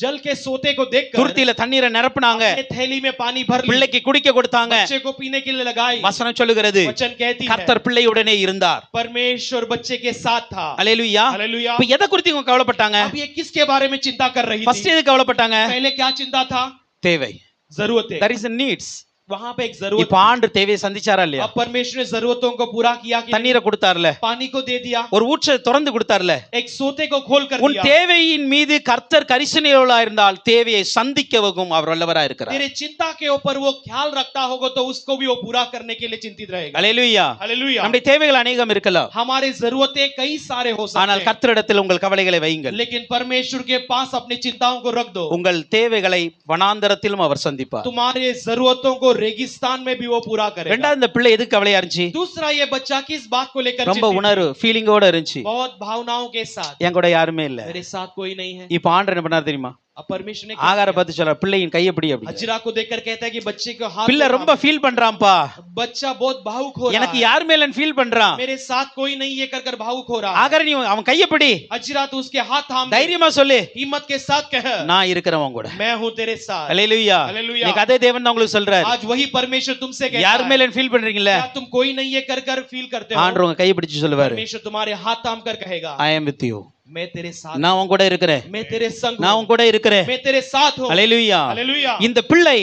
जल के सोते को देखकर துருத்தியில தண்ணீரை நிரப்புனாங்க, अपने थैली में पानी भर ली, பிள்ளைக்கு குடிக்க கொடுத்தாங்க. बच्चे को पीने के लिए लगाई। வசனம் சொல்லுகிறது, वचन कहती है கர்த்தர் பிள்ளையுடனே இருந்தார். परमेश्वर बच्चे के साथ था। அல்லேலூயா. हालेलुया। இப்ப எதை குறித்து இவங்க கவலைப்பட்டாங்க? अब ये किसके बारे में चिंता कर रही ஃபர்ஸ்ட் थी? எது கவலைப்பட்டாங்க? पहले क्या चिंता था? தேவை. जरूरतें। there is a needs. वहां पे एक जरूरत, இப்ப ஆண்டு தேவையை சந்திச்சாரா இல்லையா? अब परमेश्वर ने जरूरतों को पूरा किया कि தண்ணீரை கொடுத்தார்ல, पानी को दे दिया, ஒரு ஊற்றை திறந்து கொடுத்தார்ல. एक सोते को खोल कर உன் दिया। தேவையின் மீது கர்த்தர் கரிசனையுள்ளவராய் இருந்தால் தேவையை சந்திக்கவும் அவர் வல்லவராய் இருக்கிறார். तेरे चिंता के ऊपर वो ख्याल रखता होगा तो उसको भी वो पूरा करने के लिए चिंतित रहेगा। அல்லேலூயா. हालेलुया। நம்முடைய தேவைகள் अनेகம் இருக்கலாம், हमारे जरूरतें कई सारे हो सकते ஆனால் हैं, கர்த்தரிடத்தில் உங்கள் கவலைகளை வையுங்கள். लेकिन परमेश्वर के पास अपनी चिंताओं को रख दो। உங்கள் தேவைகளை வனாந்தரத்திலும் அவர் சந்திப்பார். तुम्हारे जरूरतों को रेगिस्तान में भी वो पूरा करेगा। ரெண்டாவது, இந்த பிள்ளை எதுக்கு கவலையா இருந்துச்சு? दूसरा, ये बच्चा किस बात को लेकर ரொம்ப चिंतित உணர்வு ஃபீலிங்கோட இருந்துச்சு. है? बहुत भावनाओं के साथ, என் கூட யாருமே இல்ல. मेरे साथ कोई नहीं है। இப்ப ஆண்டவர் என்ன பண்ணார் தெரியுமா? अब परमेश्वर ने ஆகார பார்த்து சொல்றார், பிள்ளையின் கையை பிடி அப்படி. हजरा को देखकर कहता है कि बच्चे को हाथ பிள்ளை को ரொம்ப थाम। ஃபீல் பண்றான்ப்பா, बच्चा बहुत भावुक हो रहा எனக்கு है, யார் மேல ஃபீல் பண்றான். मेरे साथ कोई नहीं, ये कर कर भावुक हो रहा है। ஆகார நீ அவன் கையை பிடி, हजरा तो उसके हाथ थाम दे, தைரியமா சொல்லு, हिम्मत के साथ कह, நான் இருக்கிறவன் கூட. मैं हूँ तेरे साथ। அல்லேலூயா. हालेलुया। இன்னைக்கு அதே தேவன் தான் உங்களுக்கு சொல்றாரு, आज वही परमेश्वर तुमसे कहता யார் है, மேல ஃபீல் பண்றீங்கல்ல, क्या तुम कोई नहीं ये कर कर फील करते हो? ஆண்டவர் உங்க கையை பிடிச்சு சொல்லுவாரு, परमेश्वर तुम्हारे हाथ थाम कर कहेगा, ஐ அம் வித் யூ, मैं तेरे साथ, நான் உன் கூட இருக்கிறேன், मैं तेरे संग நான் हूँ, உன் கூட இருக்கிறேன். मैं तेरे साथ हूँ। அல்லேலூயா. हालेलुया। இந்த பிள்ளை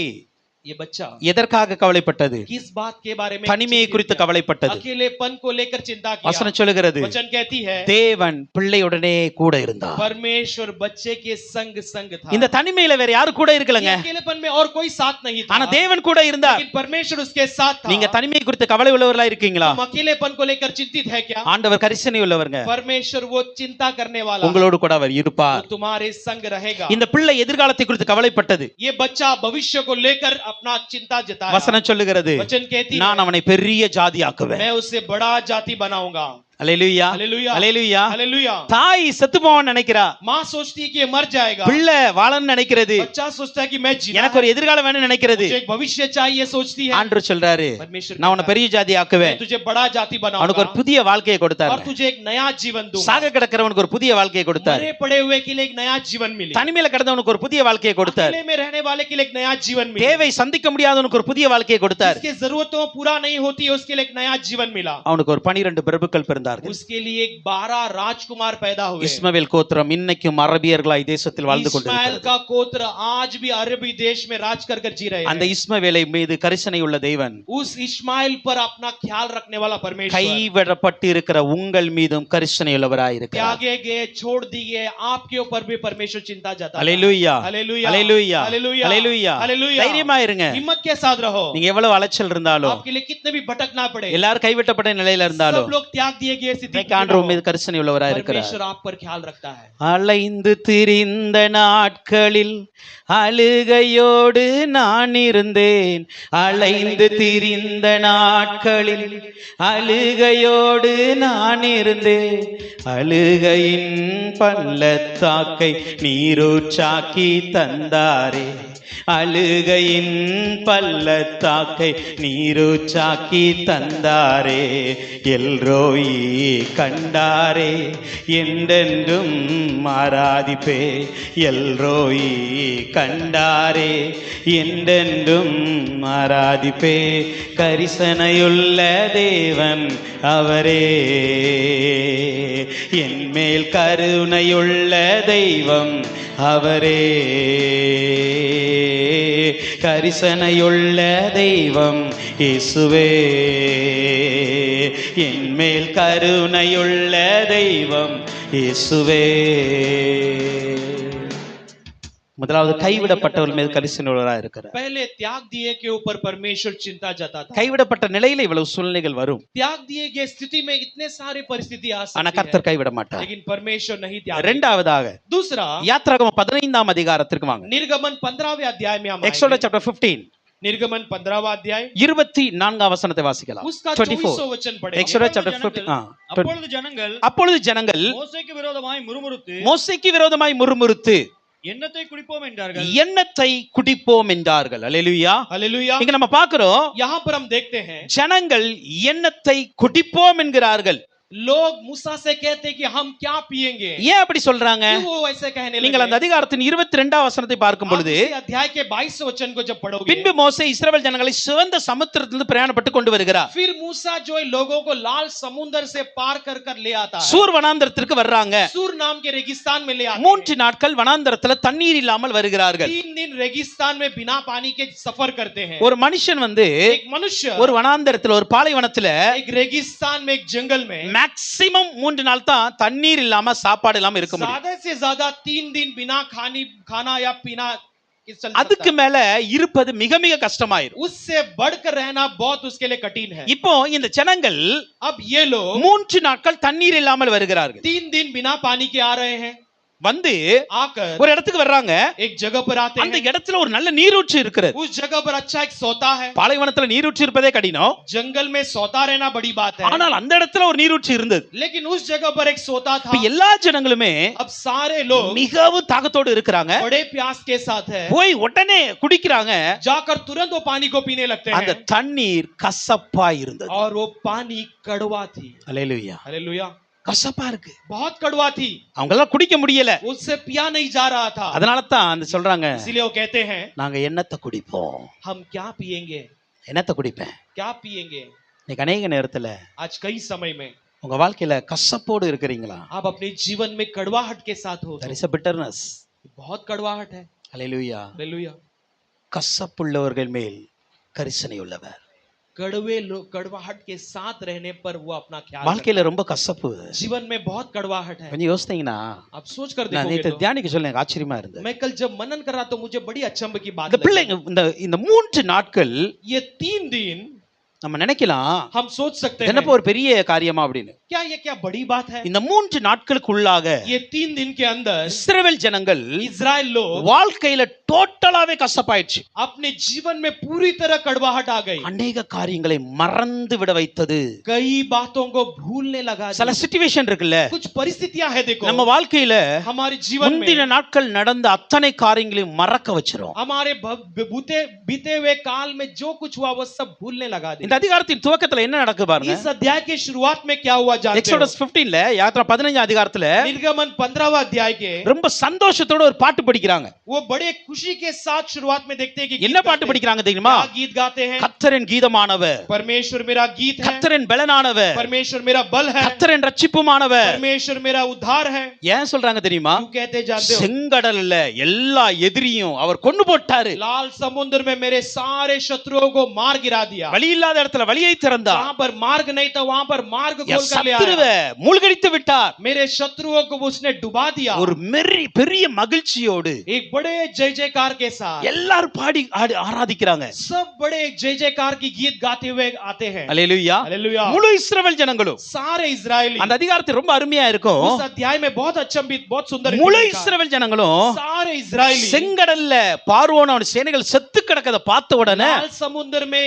ये बच्चा எதற்காக கவலைப்பட்டது? किस बात के बारे में தனிமையை चिंतित குறித்து है? கவலைப்பட்டது. अकेलेपन को लेकर चिंता किया। வசனம் சொல்லுகிறது, वचन कहती है தேவன் பிள்ளையுடனே கூட இருந்தார். परमेश्वर बच्चे के संग संग था। இந்த தனிமையில வேற யாரு கூட ये இருக்கலங்க, अकेलेपन में और कोई साथ नहीं था, ஆனா தேவன் கூட இருந்தார். लेकिन परमेश्वर उसके साथ था। நீங்க தனிமையை குறித்து கவலை உள்ளவர்களா இருக்கீங்களா? तुम अकेलेपन को लेकर चिंतित है क्या? ஆண்டவர் கரிசனை உள்ளவர்ங்க, परमेश्वर वो चिंता करने वाला, உங்களோடு கூட அவர் वो இருப்பார். तुम्हारे संग रहेगा। இந்த பிள்ளை எதிர்காலத்தை குறித்து கவலைப்பட்டது. ये बच्चा भविष्य को लेकर अपना चिंता जताया। வசனம் சொல்லுகிறது, वचन कहती நான் है அவனை பெரிய ஜாதி ஆக்குவேன். मैं उससे बड़ा जाति बनाऊंगा। அல்லேலூயா. हालेलुया। அல்லேலூயா. हालेलुया। தாய் செத்து போவான்னு நினைக்கிறா, माँ सोचती है कि ये मर जाएगा, பிள்ளை வாழன்னு நினைக்கிறது, बच्चा सोचता है कि मैं जीना எனக்கு ஒரு எதிர்காலம் வேணும்னு நினைக்கிறது. मुझे एक भविष्य चाहिए सोचती है। ஆண்டவர் சொல்றாரு, परमेश्वर நான் உன்னை कहता है, பெரிய ஜாதி ஆக்குவேன், मैं तुझे बड़ा जाति அவனுக்கு ஒரு बनाऊंगा புதிய வாழ்க்கையை கொடுத்தார். और तुझे एक नया जीवन दूंगा। சாக கிடக்கிறவனுக்கு ஒரு புதிய வாழ்க்கையை கொடுத்தார். मरे पड़े हुए के लिए एक नया जीवन मिले, தனிமையில கிடந்தவனுக்கு ஒரு புதிய வாழ்க்கையை கொடுத்தார். अकेले में रहने वाले के लिए एक नया जीवन मिले, தேவை சந்திக்க முடியாதவனுக்கு ஒரு புதிய வாழ்க்கையை கொடுத்தார். जिसकी जरूरतों पूरा नहीं होती है उसके लिए एक नया जीवन मिला। அவனுக்கு ஒரு 12 பிரபுக்கள் பிறந்தார்கள். उसके लिए एक 12 राजकुमार पैदा हुए। இஸ்மவேல் கோத்திரம் இன்னைக்கும் அரபியர்களாய் தேசத்தில் வாழ்ந்து इस्माइल கொண்டிருக்கிறது. का गोत्र आज भी अरबी देश में राज कर कर जी रहे அந்த हैं। இஸ்மவேலை மீது கரிசனை உள்ள தேவன் उस इस्माइल पर अपना ख्याल रखने वाला परमेश्वर கைவிடப்பட்டு இருக்கிற உங்கள் மீதும் கரிசனை உள்ளவராய் இருக்கிறார். त्यागे गए, छोड़ दिए, आपके ऊपर भी परमेश्वर चिंता जताता है। Hallelujah. Hallelujah. Hallelujah. Hallelujah. Hallelujah. Hallelujah. தைரியமா இருங்க. हिम्मत के साथ रहो। நீங்க எவ்வளவு அலைச்சல் இருந்தாலும், आपके लिए कितने भी भटकना पड़े, எல்லாரும் கைவிட்டப்பட்ட நிலையில இருந்தாலும், सब लोग त्याग दिए गए स्थिति இன்னைக்கு ஆண்டவர் மீது கரிசனை உள்ளவராய் இருக்கிறார். परमेश्वर आप पर ख्याल रखता है। அலைந்து திரிந்த நாட்களில் அழுகையோடு நான் இருந்தேன், அலைந்து திரிந்த நாட்களில் அழுகையோடு நான் இருந்தேன், அழுகையின் பள்ளத்தாக்கை நீரூற்றாக்கி தந்தாரே, அழுகையின் பள்ளத்தாக்கை நீரூற்றாக்கி தந்தாரே, எல்ரோயி கண்டாரே என்றென்றும் ஆராதிப்பே, எல்ரோயி கண்டாரே என்றென்றும் ஆராதிப்பே, கரிசனையுள்ள தேவன் அவரே, என்மேல் கருணையுள்ள தெய்வம் அவரே, கரிசனையுள்ள தெய்வம் இயேசுவே, என்மேல் கருணையுள்ள தெய்வம் இயேசுவே. முதலாவது கைவிடப்பட்டவர்கள் மீது கரிசனையுள்ளவராக இருக்கிறார். पहले त्याग दिए के ऊपर परमेश्वर चिंता जताता था। கைவிடப்பட்ட நிலையில இவ்வளவு சூழ்நிலைகள் வரும். त्याग दिए गए स्थिति में इतने सारे परिस्थिति आ ஆனா सकती है, கர்த்தர் கைவிட மாட்டார். लेकिन परमेश्वर नहीं त्याग। இரண்டாவதாக दूसरा, யாத்ராகமம் 15ஆம் அதிகாரத்திற்கு வாங்க. निर्गमन 15वें अध्याय में हम எக்ஸோடஸ் आएंगे। சாப்டர் 15 निर्गमन 15वां अध्याय 24ஆம் வசனத்தை வாசிக்கலாம். उसका 24 24वां वचन पढ़ेंगे। எக்ஸோடஸ் சாப்டர் 15 அப்பொழுது ஜனங்கள் அப்பொழுது ஜனங்கள் மோசேக்கு விரோதமாய் முறுமுறுத்து மோசேக்கு விரோதமாய் முறுமுறுத்து எண்ணத்தை குடிப்போம் என்றார்கள். எண்ணத்தை குடிப்போம் என்றார்கள். அல்லேலூயா. हालेलुया। இங்க நம்ம பார்க்கிறோம் यहाँ पर हम देखते हैं ஜனங்கள் எண்ணத்தை குடிப்போம் என்கிறார்கள். लोग मूसा से कहते हैं कि हम क्या पिएंगे। ஏன் அப்படி சொல்றாங்க? क्यों वो ऐसे कहने நீங்கள் அந்த लगे? அதிகாரத்தின் 22ஆம் வசனத்தை பார்க்கும் आप பொழுது उसी अध्याय के 22 वचन को जब पढ़ोगे, பின்பு மோசே இஸ்ரவேல் ஜனங்களை சிவந்த சமுத்திரத்திலிருந்து பிரயாணப்பட்டு கொண்டு வருகிறார். फिर मूसा जो इन लोगों को लाल समुद्र से पार कर कर ले आता है, சூர் வனாந்தரத்திற்கு வர்றாங்க. सूर नाम के रेगिस्तान में ले आते हैं। 3 நாட்கள் வனாந்தரத்துல தண்ணீர் இல்லாமல் வருகிறார்கள். 3 दिन रेगिस्तान में बिना पानी के सफर करते हैं। ஒரு மனுஷன் வந்து एक मनुष्य ஒரு वनाந்தரத்துல ஒரு பாலைவனத்துல एक रेगिस्तान में एक जंगल में மேக்ஸிமம் 3 நாள் தான் தண்ணீர் இல்லாம சாப்பாடு இல்லாம இருக்க முடியும். ज्यादा से ज्यादा 3 दिन बिना खाना या पीना चल सकता அதுக்கு है। மேல இருப்பது மிக மிக கஷ்டமாயிரும். उससे बढ़कर रहना बहुत उसके लिए कठिन है। இப்போ இந்த ஜனங்கள் अब ये लोग 3 நாட்கள் தண்ணீர் இல்லாமல் வருகிறார்கள். 3 दिन बिना पानी के आ रहे हैं। வந்து आकर ஒரு இடத்துக்கு வர்றாங்க. एक जगह पर आते அந்த हैं। இடத்துல ஒரு நல்ல நீரூற்று இருக்கிறது. उस जगह पर अच्छा एक सोता है। பாலைவனத்துல நீரூற்று இருப்பதே கடினம். जंगल में सोता रहना बड़ी बात है, ஆனால் அந்த இடத்துல ஒரு நீரூற்று இருந்தது. लेकिन उस जगह पर एक सोता था। இப்ப எல்லா ஜனங்களுமே अब सारे लोग மிகவும் தாகத்தோடு இருக்கிறாங்க. बड़े प्यास के साथ है, போய் உடனே குடிக்கிறாங்க. जाकर तुरंत वो पानी को पीने लगते அந்த हैं தண்ணீர் கசப்பா இருந்தது. और वो पानी कड़वा थी। அல்லேலூயா. हालेलुया। கசப்பா இருக்கு. बहुत कड़वा थी, அவங்க எல்லாம் குடிக்க முடியல. उससे पिया नहीं जा रहा था। அதனால தான் அந்த சொல்றாங்க, इसीलिए वो कहते हैं நாங்க எண்ணத்தை குடிப்போம். हम क्या पिएंगे, எண்ணத்தை குடிப்பேன். क्या पिएंगे। இன்னைக்கு अनेक நேரத்துல आज कई समय में உங்க வாழ்க்கையில கசப்போடு இருக்கிறீங்களா? आप अपने जीवन में कड़वाहट के साथ हो, there is a bitterness. बहुत कड़वाहट है। அல்லேலூயா. हालेलुया। கசப்புள்ளவர்கள் மேல் கரிசனை உள்ளவர். कड़वे लोग कड़वाहट के साथ रहने पर वो अपना ख्याल रखते வாழ்க்கையில ரொம்ப கசப்பு. हैं। जीवन में बहुत कड़वाहट है। கொஞ்சம் யோசித்தீங்கன்னா आप सोच कर நான் देखोगे நேத்து तो, தியானிக்க சொல்ல எனக்கு ஆச்சரியமா இருந்தது. मैं कल जब मनन कर रहा तो मुझे बड़ी अचंभ की बात இந்த लगी। பிள்ளைங்க இந்த 3 நாட்கள் ये 3 दिन நம்ம நினைக்கலாம் हम सोच सकते हैं என்னப்பா ஒரு பெரிய காரியமா அப்படின்னு. क्या ये क्या बड़ी बात है। இந்த 3 நாட்களுக்குள்ளாக ये 3 दिन के अंदर இஸ்ரவேல் ஜனங்கள் इजराइल लोग வாழ்க்கையில டோட்டலாவே கசப்பாயிடுச்சு. अपने जीवन में पूरी तरह कड़वाहट आ गई। அநேக காரியங்களை மறந்து விட வைத்தது. कई बातों को भूलने लगा சில दिया। சிச்சுவேஷன் இருக்குல்ல कुछ परिस्थितियां है, देखो நம்ம வாழ்க்கையில हमारे जीवन முந்தின में நாட்கள் நடந்த அத்தனை காரியங்களையும் மறக்க வச்சிரும். हमारे बीते हुए काल में जो कुछ हुआ वो सब भूलने लगा இந்த दिया। அதிகாரத்தின் துவக்கத்துல என்ன நடக்கு பாருங்க. इस अध्याय के शुरुआत में क्या हुआ जानते हो? எக்ஸோடஸ் 15ல யாத்ரா 15 அதிகாரத்துல निर्गमन 15वां अध्याय के ரொம்ப சந்தோஷத்தோட ஒரு பாட்டு படிக்கிறாங்க. वो बड़े खुशी के साथ शुरुआत में देखते हैं कि என்ன பாட்டு படிக்கிறாங்க தெரியுமா? क्या गीत गाते हैं। கர்த்தரின் கீதமானவர், परमेश्वर मेरा गीत है, கர்த்தரின் பலனானவர், परमेश्वर मेरा बल है, கர்த்தரின் ரட்சிப்புமானவர். परमेश्वर मेरा उद्धार है। ஏன் சொல்றாங்க தெரியுமா? क्यों कहते हैं जानते हो? செங்கடல்ல எல்லா எதிரியும் அவர் கொண்டு போட்டாரு. लाल समुद्र में मेरे सारे शत्रुओं को मार गिरा दिया। வழி இல்லாத இடத்துல வழியை திறந்தார். वहां पर मार्ग नहीं था, वहां पर मार्ग என் खोल कर ले சத்துருவை आया। மூழ்கடித்து விட்டார். मेरे शत्रुओं को उसने डुबा दिया। ஒரு பெரிய மகிழ்ச்சியோடு एक बड़े जय जयकार के साथ எல்லாரும் பாடி ஆராதிக்கிறாங்க. सब बड़े जय जयकार की गीत गाते हुए आते हैं। அல்லேலூயா. हालेलुया। முழு இஸ்ரவேல் ஜனங்களும் सारे इजरायली அந்த அதிகாரத்தை ரொம்ப அருமையா இருக்கும். उस अध्याय में बहुत अचंभित, बहुत सुंदर முழு लिखा। இஸ்ரவேல் ஜனங்களும் सारे इजरायली செங்கடல்ல பார்வோன் அவன் சேனைகள் செத்து கிடக்கத பார்த்த உடனே लाल समुद्र में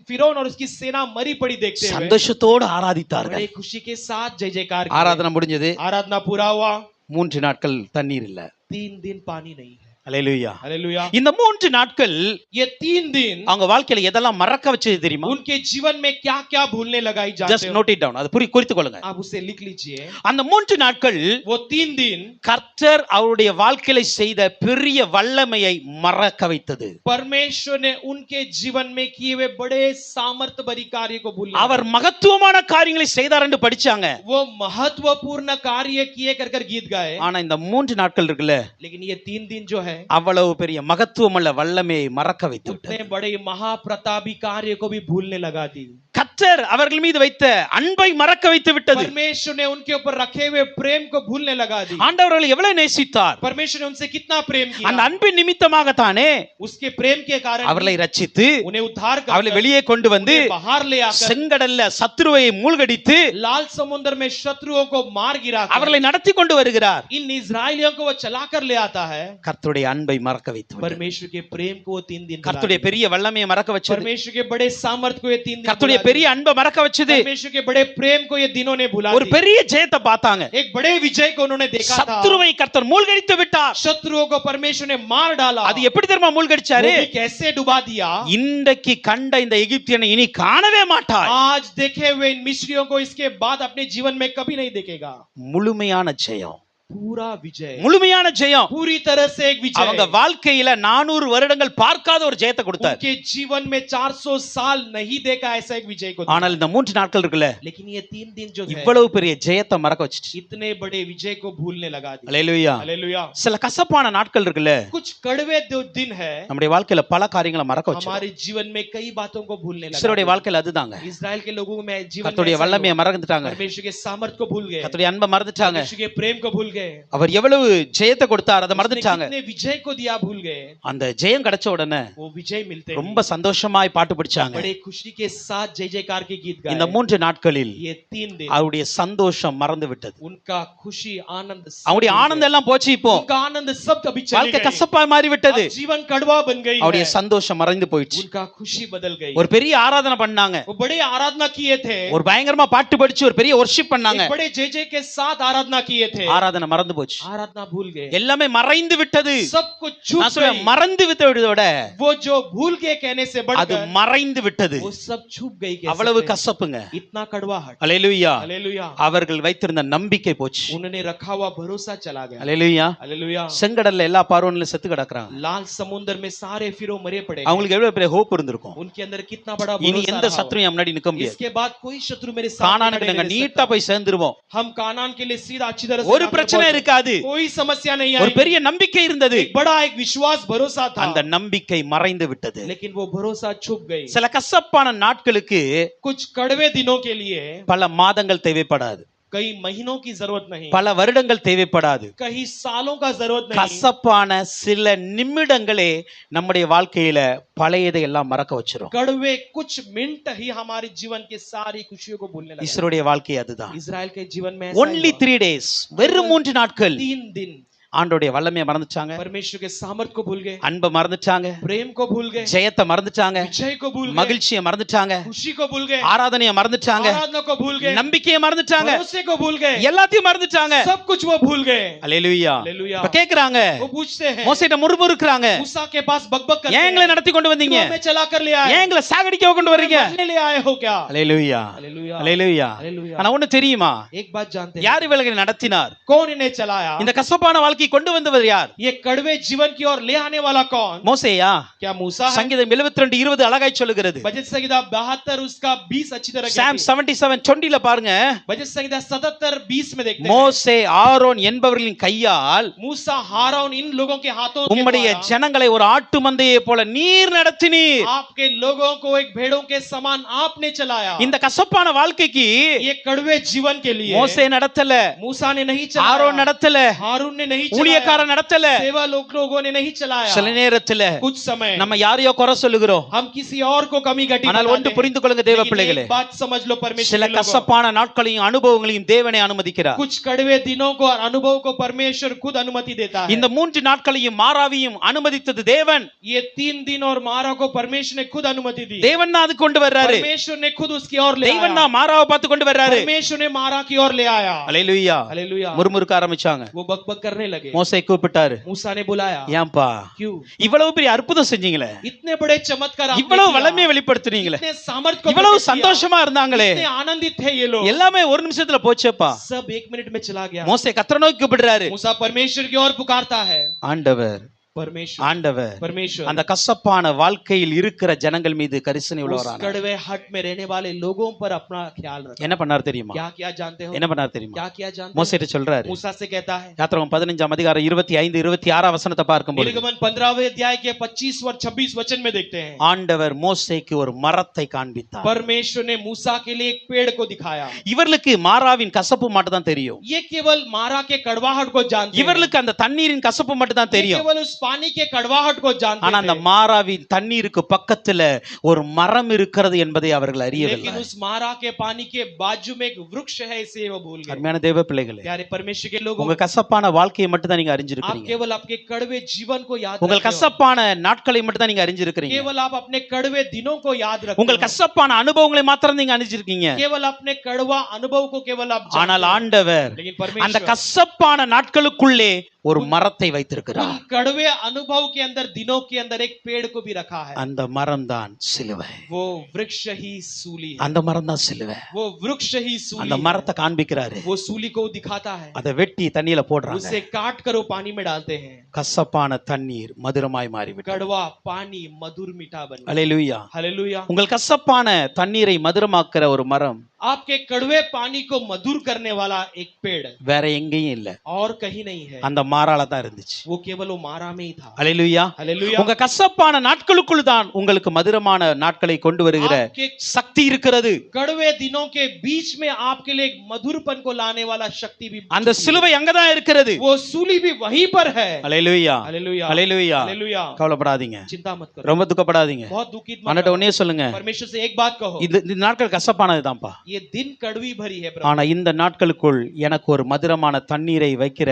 फिरौन और उसकी सेना मरी पड़ी देखते हुए சந்தோஷத்தோடு ஆராதித்தார்கள். बड़े खुशी के साथ जय जयकार किए। ஆராதனை முடிஞ்சது. आराधना पूरा हुआ। 3 நாட்கள் தண்ணீர் இல்ல. 3 दिन पानी नहीं है। அல்லேலூயா. हालेलुया। இந்த 3 நாட்கள் ये 3 दिन அவங்க வாழ்க்கையில எதெல்லாம் மறக்க வச்சது தெரியுமா? उनके जीवन में क्या क्या भूलने लगाई ஜஸ்ட் जानते हो? Note it down. அது குறித்து கொள்ளுங்க. आप उसे लिख लीजिए। அந்த 3 நாட்கள் वो 3 दिन கர்த்தர் அவருடைய வாழ்க்கையில செய்த பெரிய வல்லமையை மறக்க வைத்தது. परमेश्वर ने उनके जीवन में किए हुए बड़े सामर्थ्य भरी कार्य को भूलने அவர் लगा। மகத்துவமான காரியங்களை செய்தார் என்று படிச்சாங்க. वो महत्वपूर्ण कार्य किए कर कर गीत गाए। ஆனா இந்த 3 நாட்கள் இருக்குல்ல, लेकिन ये 3 दिन जो है அவ்வளவு பெரிய மகத்துவமுள்ள வல்லமையை மறக்க வைத்து விட்டது. उतने बड़े महाप्रतापी कार्य को भी भूलने लगा दी। கர்த்தர் அவர்கள் மீது வைத்த அன்பை மறக்க வைத்து விட்டது. परमेश्वर ने उनके ऊपर रखे हुए प्रेम को भूलने लगा दी. ஆண்டவர் அவர்களை எவ்வளவு நேசித்தார். परमेश्वर ने उनसे कितना प्रेम किया. அந்த அன்பின் நிமித்தமாக தானே उसके प्रेम के कारण அவர்களை ரட்சித்து उन्हें उद्धार कर அவர்களை வெளியே கொண்டு வந்து बाहर ले आकर செங்கடல்ல சத்துருவை மூழ்கடித்து लाल समुद्र में शत्रुओं को मार गिराकर அவர்களை நடத்தி கொண்டு வருகிறார். इन इस्राएलियों को वो चलाकर ले आता है. கர்த்தருடைய அன்பை மறக்க வைத்து விட்டது. परमेश्वर के प्रेम को 3 दिन கர்த்தருடைய பெரிய வல்லமையை மறக்க வச்சது. परमेश्वर के बड़े सामर्थ को ये 3 दिन கர்த்தருடைய பெரிய அன்பை மறக்க வச்சது. परमेश्वर के बड़े प्रेम को ये दिनों ने भुला ஒரு பெரிய ஜெயத்தை பார்த்தாங்க. एक बड़े विजय को उन्होंने देखा था. சத்துருவை கர்த்தர் மூழ்கடித்து விட்டார். शत्रुओं को परमेश्वर ने मार डाला. அது எப்படி தெரியுமா மூழ்கடிச்சாரு? वो भी कैसे डुबा दिया. இன்றைக்கு கண்ட இந்த எகிப்தியனை இனி காணவே மாட்டாய். आज देखे हुए इन मिस्रियों को इसके बाद अपने जीवन में कभी नहीं देखेगा. முழுமையான ஜெயம். पूरा विजय. முழுமையான ஜெயம். पूरी तरह से एक विजय. அவங்க வாழ்க்கையில 400 வருடங்கள் பார்க்காத ஒரு ஜெயத்தை கொடுத்தார். उनके जीवन में 400 साल नहीं देखा ऐसा एक विजय को. ஆனால் இந்த 3 நாட்கள் இருக்குல்ல, लेकिन ये 3 दिन जो है இவ்வளவு பெரிய ஜெயத்தை மறக்க வச்சிச்சு. इतने बड़े विजय को भूलने लगा दिया. அல்லேலூயா. हालेलुया. சில கசப்பான நாட்கள் இருக்குல்ல, कुछ कड़वे दिन है நம்முடைய வாழ்க்கையில பல காரியங்களை மறக்க வச்சு. हमारे जीवन में कई बातों को भूलने लगा. இஸ்ரவேலுடைய வாழ்க்கையில அதுதாங்க. इस्राएल के लोगों में जीवन में கர்த்தருடைய வல்லமையை மறந்துட்டாங்க. परमेश्वर के सामर्थ को भूल गए. கர்த்தருடைய அன்பை மறந்துட்டாங்க. परमेश्वर के प्रेम को भूल गए. அவர் எவ்வளவு ஜெயத்தை கொடுத்தார் அதை மறந்துட்டாங்க. कितने विजय को दिया भूल गए. அந்த ஜெயம் கிடைச்ச உடனே वो विजय मिलते ரொம்ப சந்தோஷமாய் பாட்டு படிச்சாங்க. बड़े खुशी के साथ जय जयकार के गीत गाए. இந்த 3 நாட்களில் ये 3 दिन அவருடைய சந்தோஷம் மறந்து விட்டது. उनका खुशी आनंद அவருடைய ஆனந்தம் எல்லாம் போச்சு. இப்போ उनका आनंद सब अभी चले வாழ்க்கை गए. கசப்பாய் மாறி விட்டது. जीवन कड़वा बन गई அவருடைய है. சந்தோஷம் மறைந்து போயிடுச்சு. उनका खुशी बदल गई. ஒரு பெரிய ஆராதனை பண்ணாங்க. वो बड़े आराधना किए थे. ஒரு பயங்கரமா பாட்டு படிச்சு ஒரு பெரிய வொர்ஷிப் பண்ணாங்க. एक बड़े जय जय के साथ आराधना किए थे. ஆராதனை மறந்து போச்சு. आराधना भूल गए. எல்லாமே மறைந்து விட்டது. सब कुछ छूट நான் சொல்றேன், गई. மறந்து விட்டதை விட वो जो भूल के कहने से அது बढ़कर மறைந்து விட்டது. वो सब छूट गई. அவ்வளவு கசப்புங்க. इतना कड़वाहट. அல்லேலூயா. हालेलुया. அவர்கள் வைத்திருந்த நம்பிக்கை போச்சு. उन्होंने रखा हुआ भरोसा चला गया. அல்லேலூயா. हालेलुया. செங்கடல்ல எல்லா பார்வோன்ல செத்து கிடக்குறாங்க. लाल समुद्र में सारे फिरो मरे पड़े. அவங்களுக்கு எவ்வளவு பெரிய ஹோப் இருந்திருக்கும். उनके अंदर कितना बड़ा இனி भरोसा எந்த रहा சத்ருவும் என் முன்னாடி நிக்க हो. முடியாது. इसके बाद कोई शत्रु मेरे सामने கானானுக்கு खड़े நாங்க नहीं रह நீட்டா सकता. போய் சேர்ந்துருவோம். हम कानान के लिए सीधा अच्छी तरह से ஒரு यहाँ पर பிரச்சனை पहुंचे. இருக்காது. कोई समस्या नहीं ஒரு आई. பெரிய நம்பிக்கை இருந்தது. एक बड़ा एक विश्वास भरोसा था. அந்த நம்பிக்கை மறைந்து விட்டது. लेकिन वो भरोसा छुप गई. சில கசப்பான நாட்களுக்கு कुछ कड़वे दिनों के लिए பல மாதங்கள் தேவைப்படாது. कई महीनों की जरूरत नहीं. பல வருடங்கள் தேவைப்படாது. कई सालों का जरूरत नहीं. கசப்பான சில நிமிடங்களே நம்முடைய வாழ்க்கையில பழையதை எல்லாம் மறக்க வச்சிரும். कड़वे कुछ मिनट ही हमारे जीवन के सारी खुशियों को भूलने लगा. இஸ்ரவேலுடைய வாழ்க்கை அதுதான். इस्राएल के जीवन में ऐसा only 3 days, வெறும் 3 நாட்கள் 3 दिन ஆண்டவருடைய வல்லமையை மறந்துட்டாங்க. परमेश्वर के सामर्थ को भूल गए. அன்பை மறந்துட்டாங்க. प्रेम को भूल गए. ஜெயத்தை மறந்துட்டாங்க. विजय को भूल गए. மகிழ்ச்சியை மறந்துட்டாங்க. खुशी को भूल गए. ஆராதனையை மறந்துட்டாங்க. आराधना को भूल गए. நம்பிக்கையை மறந்துட்டாங்க. भरोसे को भूल गए. எல்லாத்தையும் மறந்துட்டாங்க. सब कुछ वो भूल गए. அல்லேலூயா. हालेलुया. இப்ப கேக்குறாங்க, वो पूछते हैं மோசேட்ட முறுமுறுக்குறாங்க, मूसा के पास बकबक करते ஏன் हैं. எங்களை நடத்தி கொண்டு வந்தீங்க? क्यों हमें चला कर ले आए? ஏன் எங்களை சாகடிக்க கொண்டு வர்றீங்க? मरने ले आए हो क्या? அல்லேலூயா. हालेलुया. அல்லேலூயா. हालेलुया. ஆனா ஒண்ணு தெரியுமா? एक बात जानते हैं. யார் இவர்களை நடத்தினார்? कौन इन्हें चलाया? இந்த கசப்பான வாழ்க்கை கொண்டு வந்தவர் யார்? ये कड़वे जीवन की ओर ले आने वाला कौन? மோசேயா? क्या मूसा है? சங்கீதம் 72:20 அழகாய் சொல்லுகிறது. भजन संहिता 72 उसका 20 अच्छी तरह சாம் 77:20 பாருங்க. भजन संहिता 77:20 में देखते हैं மோசே ஆரோன் என்பவர்களின் கையால் मूसा हारून इन लोगों के हाथों के உம்முடைய द्वारा ஜனங்களை ஒரு ஆட்டு மந்தையை போல நீர் நடத்தினீர். आपके लोगों को एक भेड़ों के समान आपने चलाया. இந்த கசப்பான வாழ்க்கைக்கு ये कड़वे जीवन के लिए மோசே நடத்தல, मूसा ने नहीं ஆரோன் चलाया, நடத்தல, हारून ने नहीं चलाया, ஊழியக்காரன் நடத்தல. सेवा लोगों ने नहीं चलाया. சில நேரத்துல कुछ समय நம்ம யாரையோ குறை சொல்லுகிறோம். हम किसी और को कमी घटी ஆனால் बताते ஒன்று हैं. புரிந்து கொள்ளுங்க தேவ लेकिन பிள்ளைகளே, एक बात समझ लो परमेश्वर சில के लोगों, கசப்பான நாட்களையும் அனுபவங்களையும் தேவனே அனுமதிக்கிறார். कुछ कड़वे दिनों को और अनुभव को परमेश्वर खुद अनुमति देता है. இந்த 3 நாட்களையும் மாறாவையும் அனுமதித்தது தேவன். ये 3 दिन और मारा को परमेश्वर ने खुद अनुमति दी. தேவன் தான் அது கொண்டு வர்றாரு. परमेश्वर ने खुद उसकी ओर ले தேவன் आया. தான் மாறாவை பார்த்து கொண்டு வர்றாரு. परमेश्वर ने मारा की ओर ले आया. அல்லேலூயா. हालेलुया. முறுமுறுக்க ஆரம்பிச்சாங்க. वो बकबक करने लगे. மோசே கூப்பிட்டாரு. मूसा ने बुलाया. ஏன்பா क्यों? இவ்வளவு பெரிய அற்புதம் செஞ்சீங்களே, इतने बड़े चमत्कार आपने இவ்வளவு किया. வல்லமையை வெளிப்படுத்துனீங்களே, इतने सामर्थ को இவ்வளவு प्रकट किया. சந்தோஷமா இருந்தாங்களே, इतने आनंदित थे ये लोग. எல்லாமே ஒரு நிமிஷத்துல போச்சேப்பா. सब 1 मिनट में चला गया. மோசே கர்த்தரை நோக்கி கூப்பிடுறாரு. मूसा परमेश्वर की ओर पुकारता है. ஆண்டவர் परमेश्वर ஆண்டவர் परमेश्वर அந்த கசப்பான வாழ்க்கையில் இருக்கிற ஜனங்கள் மீது கரிசனை उस உள்ளவரானார். कड़वे हट में रहने वाले लोगों पर अपना ख्याल रखा। என்ன பண்ணார் தெரியுமா? क्या किया जानते हो? என்ன பண்ணார் தெரியுமா? क्या किया जानते हो? மோசேட்ட சொல்றாரு. मूसा से कहता है, யாத்திராகமம் 15ஆம் அதிகாரம் 25 26 வசனத்தை பார்க்கும்போது निर्गमन 15वें अध्याय के 25 और 26 वचन में देखते हैं, ஆண்டவர் மோசேக்கு ஒரு மரத்தை காண்பித்தார். परमेश्वर ने मूसा के लिए एक पेड़ को दिखाया। இவர்களுக்கு மாராவின் கசப்பு மட்டும் தான் தெரியும். ये केवल मारा के कड़वाहट को जानते हैं, இவர்களுக்கு அந்த தண்ணீரின் கசப்பு மட்டும் தான் ये தெரியும். केवल उस पानी के कड़वाहट को जानते ஆனா அந்த थे, மாராவின் தண்ணீருக்கு பக்கத்துல ஒரு மரம் இருக்கிறது என்பதை அவர்கள் அறியவில்லை. लेकिन उस मारा के पानी के बाजू में एक वृक्ष है, इसे वो भूल गए। அருமையான தேவ பிள்ளைகளே, प्यारे परमेश्वर के लोगों, உங்க கசப்பான வாழ்க்கையை மட்டும் தான் நீங்க आप அறிஞ்சிருக்கீங்க. केवल आपके कड़वे जीवन को याद உங்கள் रखते हो, கசப்பான நாட்களை மட்டும் தான் நீங்க அறிஞ்சிருக்கீங்க. केवल आप अपने कड़वे दिनों को याद रखते உங்கள் हो, கசப்பான அனுபவங்களை மாத்திரம் நீங்க அறிஞ்சிருக்கீங்க. केवल अपने कड़वा अनुभव को केवल आप ஆனால் जानते हो। ஆண்டவர் लेकिन அந்த परमेश्वर கசப்பான நாட்களுக்குள்ளே ஒரு மரத்தை வைத்திருக்கிறார். उन कड़वे अनुभव के अंदर, दिनों के अंदर एक पेड़ को भी रखा है। அந்த மரம் தான் சிலுவை. वो वृक्ष ही सूली है, அந்த மரம் தான் சிலுவை. वो वृक्ष ही அந்த सूली है। மரத்தை காண்பிக்கிறாரு. वो सूली को दिखाता है, அதை வெட்டி தண்ணியில போடுறாங்க. उसे काट कर वो पानी में डालते हैं, கசப்பான தண்ணீர் மதுரமாய் மாறிவிட்டது. कड़वा पानी मधुर मीठा बन गया। அல்லேலூயா. हालेलुया। உங்கள் கசப்பான தண்ணீரை மதுரமாக்குற ஒரு மரம் आपके कड़वे पानी को मधुर करने वाला एक पेड़ வேற எங்கேயும் இல்ல, और कहीं नहीं है, அந்த மாறால தான் இருந்துச்சு. वो केवल वो मारा में ही था। அல்லேலூயா. हालेलुया। உங்க கசப்பான நாட்களுக்குள் தான் உங்களுக்கு மதுரமான நாட்களை கொண்டு வருகிற आपके சக்தி இருக்கிறது. कड़वे दिनों के बीच में आपके लिए एक मधुरपन को लाने वाला शक्ति भी, அந்த சிலுவை அங்கதான் இருக்கிறது. वो सूली भी वहीं पर है। அல்லேலூயா. हालेलुया। அல்லேலூயா. हालेलुया। கவலைப்படாதீங்க, चिंता मत करो, ரொம்ப துக்கப்படாதீங்க. बहुत दुखित मत அண்ணாட்ட करो। ஒன்னே சொல்லுங்க, परमेश्वर से एक बात कहो, இந்த நாட்கள் கசப்பானதுதான்ப்பா, ये दिन कड़वी भरी है प्रभु, ஆனா இந்த நாட்களுக்குள் எனக்கு ஒரு மதுரமான தண்ணீரை வைக்கிற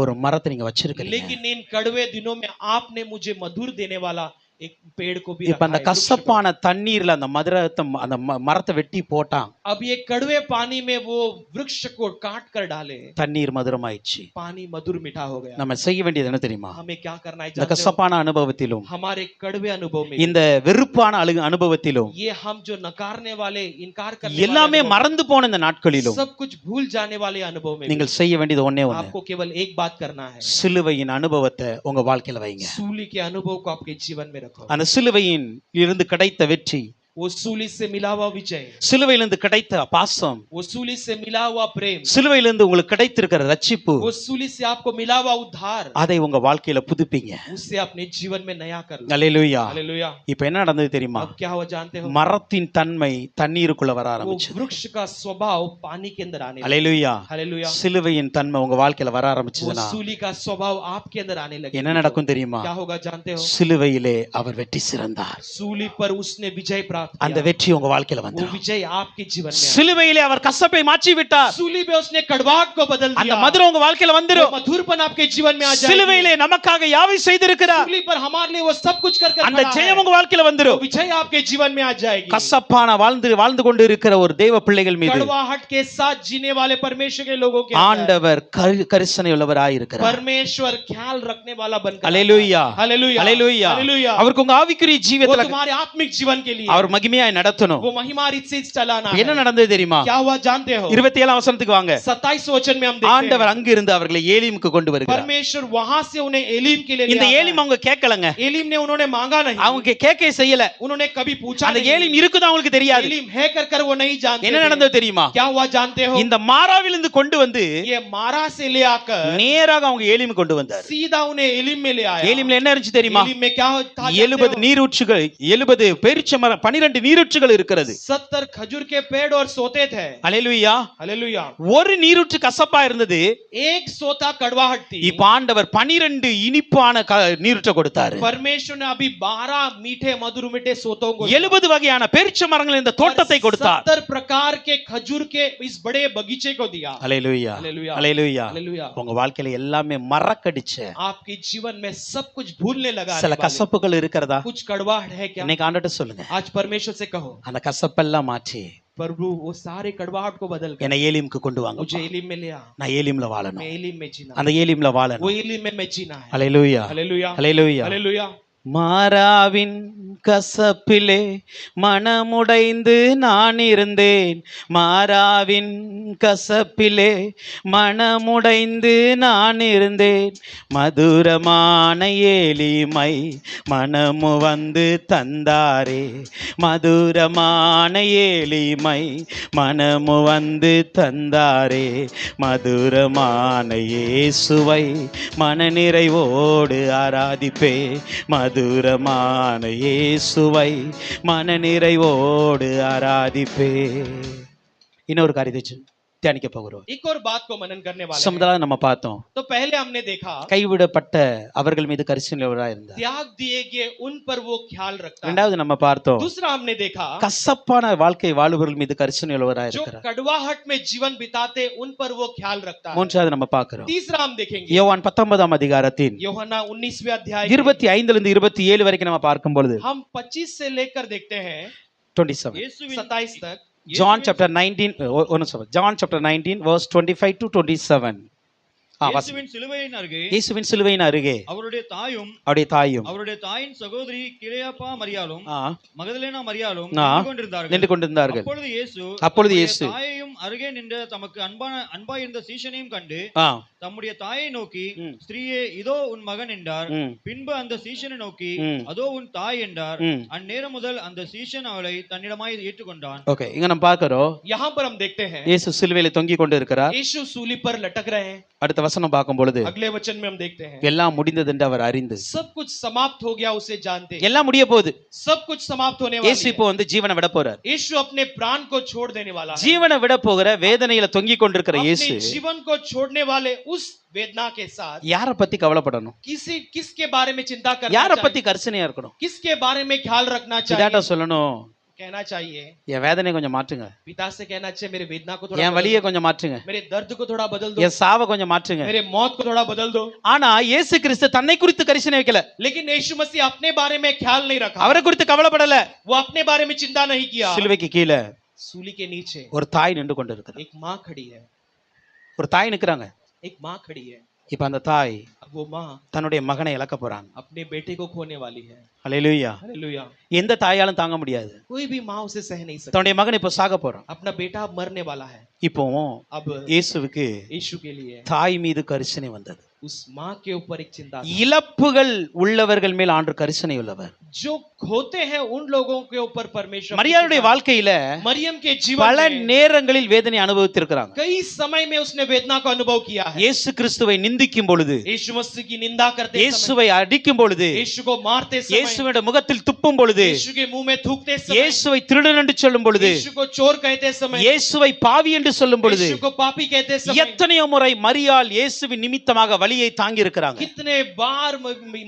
ஒரு மரத்தை நீங்க வச்சிருக்கீங்க. लेकिन इन कड़वे दिनों में आपने मुझे मधुर देने वाला एक पेड़ को भी இப்ப அந்த रखा है, वृक्ष को। கசப்பான தண்ணீர்ல அந்த மதுரத்தை அந்த மரத்தை வெட்டி போட்டான். अब ये कड़वे पानी में वो वृक्ष को काट कर डाले, தண்ணீர் மதுரமாயிடுச்சு. पानी मधुर मीठा हो गया। நம்ம செய்ய வேண்டியது என்ன தெரியுமா? हमें क्या करना है இந்த जानते हो? கசப்பான அனுபவத்திலும் हमारे कड़वे अनुभव में, இந்த வெறுப்பான அனுபவத்திலும் ये हम जो नकारने वाले, इनकार करने எல்லாமே वाले अनुभव, மறந்து போன இந்த நாட்களிலும் सब कुछ भूल जाने वाले अनुभव में भी நீங்கள் செய்ய வேண்டியது ஒண்ணே ஒண்ணு, आपको केवल एक बात करना है, சிலுவையின் அனுபவத்தை உங்க வாழ்க்கையில வைங்க. सूली के अनुभव को आपके जीवन में रखो। அந்த சிலுவையின் இருந்து கிடைத்த வெற்றி, वो सूली से मिला हुआ विजय, சிலுவையிலிருந்து கிடைத்த பாசம், वो सूली से मिला हुआ प्रेम, சிலுவையிலிருந்து உங்களுக்கு கிடைத்திருக்கிற ரட்சிப்பு, वो सूली से आपको मिला हुआ उद्धार, அதை உங்க வாழ்க்கையில புதுப்பிங்க. उससे अपने जीवन में नया कर लो। அல்லேலூயா. हालेलुया। இப்ப என்ன நடந்தது தெரியுமா? अब क्या हुआ जानते हो? மரத்தின் தன்மை தண்ணீருக்குள்ள வர वो ஆரம்பிச்சது. वृक्ष का स्वभाव पानी के अंदर आने लगा। அல்லேலூயா. हालेलुया। சிலுவையின் தன்மை உங்க வாழ்க்கையில வர वो ஆரம்பிச்சதுன்னா सूली का स्वभाव आपके अंदर आने लगे, என்ன நடக்கும் தெரியுமா? क्या होगा जानते हो? சிலுவையிலே அவர் வெற்றி சிறந்தார். सूली पर उसने विजय प्राप्त அந்த किया, வெற்றி உங்க வாழ்க்கையில वो வந்துரும். विजय आपके जीवन में आया। சிலுவையிலே அவர் கசப்பை மாற்றி விட்டார். सूली पे उसने कड़वाहट को बदल அந்த दिया, மதுரம் உங்க வாழ்க்கையில वो வந்துரும். मधुरपन आपके जीवन में आ जाएगा। சிலுவையிலே நமக்காக யாவை செய்திருக்கிறார். सूली पर हमारे लिए वो सब कुछ कर அந்த खड़ा ஜெயம் है, உங்க வாழ்க்கையில वो வந்துரும். विजय आपके जीवन में आ जाएगी। கசப்பான வாழ்ந்து கொண்டு இருக்கிற ஒரு தேவ பிள்ளைகள் மீது कड़वाहट के साथ जीने वाले परमेश्वर के लोगों के अंदर ஆண்டவர் கரிசனை உள்ளவராய் இருக்கிறார். परमेश्वर ख्याल रखने वाला बनकर அல்லேலூயா. हालेलुया। அல்லேலூயா. हालेलुया। அவருக்கு உங்க ஆவிக்குரிய वो ஜீவியத்துல तुम्हारे आत्मिक जीवन के लिए அவர் மகிமையாய் நடத்தணும். वो महिमा रीत से चलाना है। என்ன நடந்தது தெரியுமா? क्या हुआ जानते हो? 27 வசனத்துக்கு வாங்க. 27 वचन में हम देखते ஆண்டவர் हैं அங்கிருந்து அவர்களை ஏலிமுக்கு கொண்டு வருகிறார். परमेश्वर वहां से उन्हें एलीम के लिए இந்த ले आता ஏலிம் அவங்க கேட்கலங்க, है। एलीम ने उन्होंने मांगा नहीं, அவங்க கேட்க செய்யல. उन्होंने कभी पूछा அந்த नहीं, ஏலிம் இருக்குதா அவங்களுக்கு தெரியாது. एलीम है कर वो नहीं जानते என்ன थे। நடந்தது தெரியுமா? क्या हुआ जानते हो? இந்த மாராவிலிருந்து கொண்டு வந்து ये मारा से ले आकर நேராக அவங்க ஏலிம் கொண்டு வந்தார். सीधा उन्हें एलीम में ले आया। ஏலிம்ல என்ன இருந்துச்சு தெரியுமா? एलीम में क्या था जानते 70 हो? நீரூற்றுகள், 70 பேரிச்ச மரம், 12 நீரூற்றுகள் இருக்கிறது. 70 खजूर के पेड़ और सोते थे। அல்லேலூயா. हालेलुया। ஒரு நீரூற்று கசப்பா இருந்தது. एक सोता कड़वाहट थी। இப்ப ஆண்டவர் 12 இனிப்பான நீரூற்றை கொடுத்தாரு. परमेश्वर ने अभी 12 मीठे मधुर मीठे सोतों को 70 வகையான பேரிச்ச மரங்கள் இந்த தோட்டத்தை கொடுத்தார். 70 प्रकार के खजूर के इस बड़े बगीचे को दिया। அல்லேலூயா. हालेलुया। அல்லேலூயா. हालेलुया। உங்க வாழ்க்கையில எல்லாமே மறக்கடிச்ச आपके जीवन में सब कुछ भूलने लगा சில கசப்புகள் இருக்கிறதா? कुछ कड़वाहट है क्या? இன்னைக்கு ஆண்டவர்ட்ட சொல்லுங்க, आज परमेश्वर से कहो, அந்த கசப்பெல்லாம் மாற்றி प्रभु वो सारे कड़वाहट को बदल कर என்னை ஏலிமுக்கு கொண்டு வாங்க. मुझे एलीम में ले आ, நான் ஏலிம்ல வாழணும். मैं एलीम में जीना, அந்த ஏலிம்ல वो வாழணும். एलीम में मैं जीना है। அல்லேலூயா. हालेलुया। அல்லேலூயா. हालेलुया। மாறாவின் கசப்பிலே மனமுடைந்து நான் இருந்தேன். மாறாவின் கசப்பிலே மனமுடைந்து நான் இருந்தேன். மதுரமான ஏலிமை மனமு வந்து தந்தாரே. மதுரமான ஏலிமை மனமு வந்து தந்தாரே. மதுரமான இயேசுவை மனநிறைவோடு ஆராதிப்பே. மதுரமான இயேசுவை மனநிறைவோடு ஆராதிப்பே. இன்னொரு காரியத்தை தியானிக்க போகிறோம். एक और बात को मनन करने वाले हैं। சமுதாயம் நம்ம பார்த்தோம். तो पहले हमने देखा கைவிடப்பட்ட அவர்கள் மீது கரிசனையுள்ளவராய் இருந்தார். त्याग दिए गए उन पर वो ख्याल रखता है। இரண்டாவது நம்ம பார்த்தோம் दूसरा हमने देखा கசப்பான வாழ்க்கை வாழுபவர்கள் மீது கரிசனையுள்ளவராய் जो இருக்கிறார். कड़वाहट में जीवन बिताते उन पर वो ख्याल रखता है। மூன்றாவது நம்ம பார்க்கிறோம் तीसरा हम देखेंगे யோவான் 19ஆம் அதிகாரத்தின் யோहन्ना 19वें अध्याय 25 இருந்து 27 வரைக்கும் நம்ம பார்க்கும் பொழுது हम 25 से लेकर देखते हैं 27 இயேசுவின் 27 तक। John chapter 19 John chapter 19 verse 25 to 27. இயேசுவின் சிலுவையின் அருகே இயேசுவின் சிலுவையின் அருகே அவருடைய தாயும் அவருடைய தாயும் அவருடைய தாயின் சகோதரி கிளையாப்பா மரியாளும் ஆ, மகதலேனா மரியாளும் ஆ, நின்று கொண்டிருந்தார்கள். நின்று கொண்டிருந்தார்கள். அப்பொழுது இயேசு அப்பொழுது தம்முடைய இயேசு தாயையும் அருகே நின்ற தமக்கு அன்பாயிருந்த சீஷனையும் கண்டு ஆ, தம்முடைய தாயை நோக்கி ம். ஸ்திரீயே இதோ உன் மகன் என்றார். ம், பின்பு அந்த சீஷனை நோக்கி ம், அதோ உன் தாய் என்றார். ம். அந்நேரம் முதல் அந்த சீஷன் அவளை தன்னிடமாய் ஏற்றுக்கொண்டான். ஓகே, இங்க நம்ம பார்க்கிறோம் यहाँ पर हम देखते हैं இயேசு சிலுவையில தொங்கிக் கொண்டு இருக்கிறார். यीशु सूली पर लटक रहे हैं। அடுத்த வசனம் பார்க்கும் பொழுது अगले वचन में हम देखते हैं எல்லாம் முடிந்தது என்று அவர் அறிந்து सब कुछ समाप्त हो गया उसे जानते। எல்லாம் முடிய போகுது. सब कुछ समाप्त होने இயேசு वाला இப்போ வந்து ஜீவனை விட போறார். है। यीशु अपने प्राण को छोड़ देने वाला है। ஜீவனை விட போகிற வேதனையில தொங்கிக் கொண்டிருக்கிற இயேசு अपने जीवन को छोड़ने वाले उस वेदना के साथ யாரை பத்தி கவலைப்படணும்? किसके बारे में चिंता करना யாரை चाहिए? பத்தி கரிசனையா இருக்கணும்? किसके बारे में ख्याल रखना இதாட்ட चाहिए? சொல்லணும், कहना चाहिए என் வேதனையை கொஞ்சம் மாற்றுங்க, पिता से कहना चाहिए मेरे वेदना को थोड़ा என் बदल வலியை दो, கொஞ்சம் மாற்றுங்க, मेरे दर्द को थोड़ा बदल दो, என் சாவை கொஞ்சம் மாற்றுங்க. मेरे मौत को थोड़ा बदल दो। ஆனா இயேசு கிறிஸ்து தன்னை குறித்து கரிசனை வைக்கல. लेकिन यीशु मसीह अपने बारे में ख्याल नहीं रखा। அவரை குறித்து கவலைப்படல. वो अपने बारे में चिंता नहीं किया। சிலுவைக்கு கீழே सूली के नीचे ஒரு தாய் நின்று கொண்டிருக்கிறார். एक माँ खड़ी है। ஒரு தாய் நிக்கிறாங்க. एक माँ खड़ी है। இப்ப அந்த தாய் अब वो माँ தன்னுடைய மகனை இழக்க போறாங்க. अपने बेटे को खोने वाली है। ஹல்லேலூயா. हालेलुया। எந்த தாயாலும் தாங்க முடியாது. कोई भी माँ उसे सह नहीं सकती। தன்னுடைய மகன் இப்ப சாக போறான். अपना बेटा अब मरने वाला है। இப்போ अब இயேசுவுக்கு यीशु के लिए தாய் மீது கரிசனை வந்தது. उस माँ के ऊपर एक चिंता थी। இழப்புகள் உள்ளவர்கள் மேல் ஆண்டு கரிசனை உள்ளவர். जो खोते हैं उन लोगों के ऊपर परमेश्वर மரியாளுடைய வாழ்க்கையில मरियम के பல जीवन में நேரங்களில் வேதனை அனுபவித்திருக்கிறாங்க. कई समय में उसने वेदना को अनुभव किया है। இயேசு கிறிஸ்துவை நிந்திக்கும் பொழுது, यीशु मसीह की निंदा करते समय, இயேசுவை அடிக்கும் பொழுது, यीशु को मारते समय, இயேசுவின் முகத்தில் துப்பும் பொழுது, यीशु के मुंह में थूकते समय, இயேசுவை திருடன் என்று சொல்லும் பொழுது, यीशु को चोर कहते समय, இயேசுவை பாவி என்று சொல்லும் பொழுது, यीशु को पापी कहते समय, எத்தனையோ முறை மரியாள் இயேசுவின் நிமித்தமாக வலியை தாங்கி இருக்கிறாங்க. कितने बार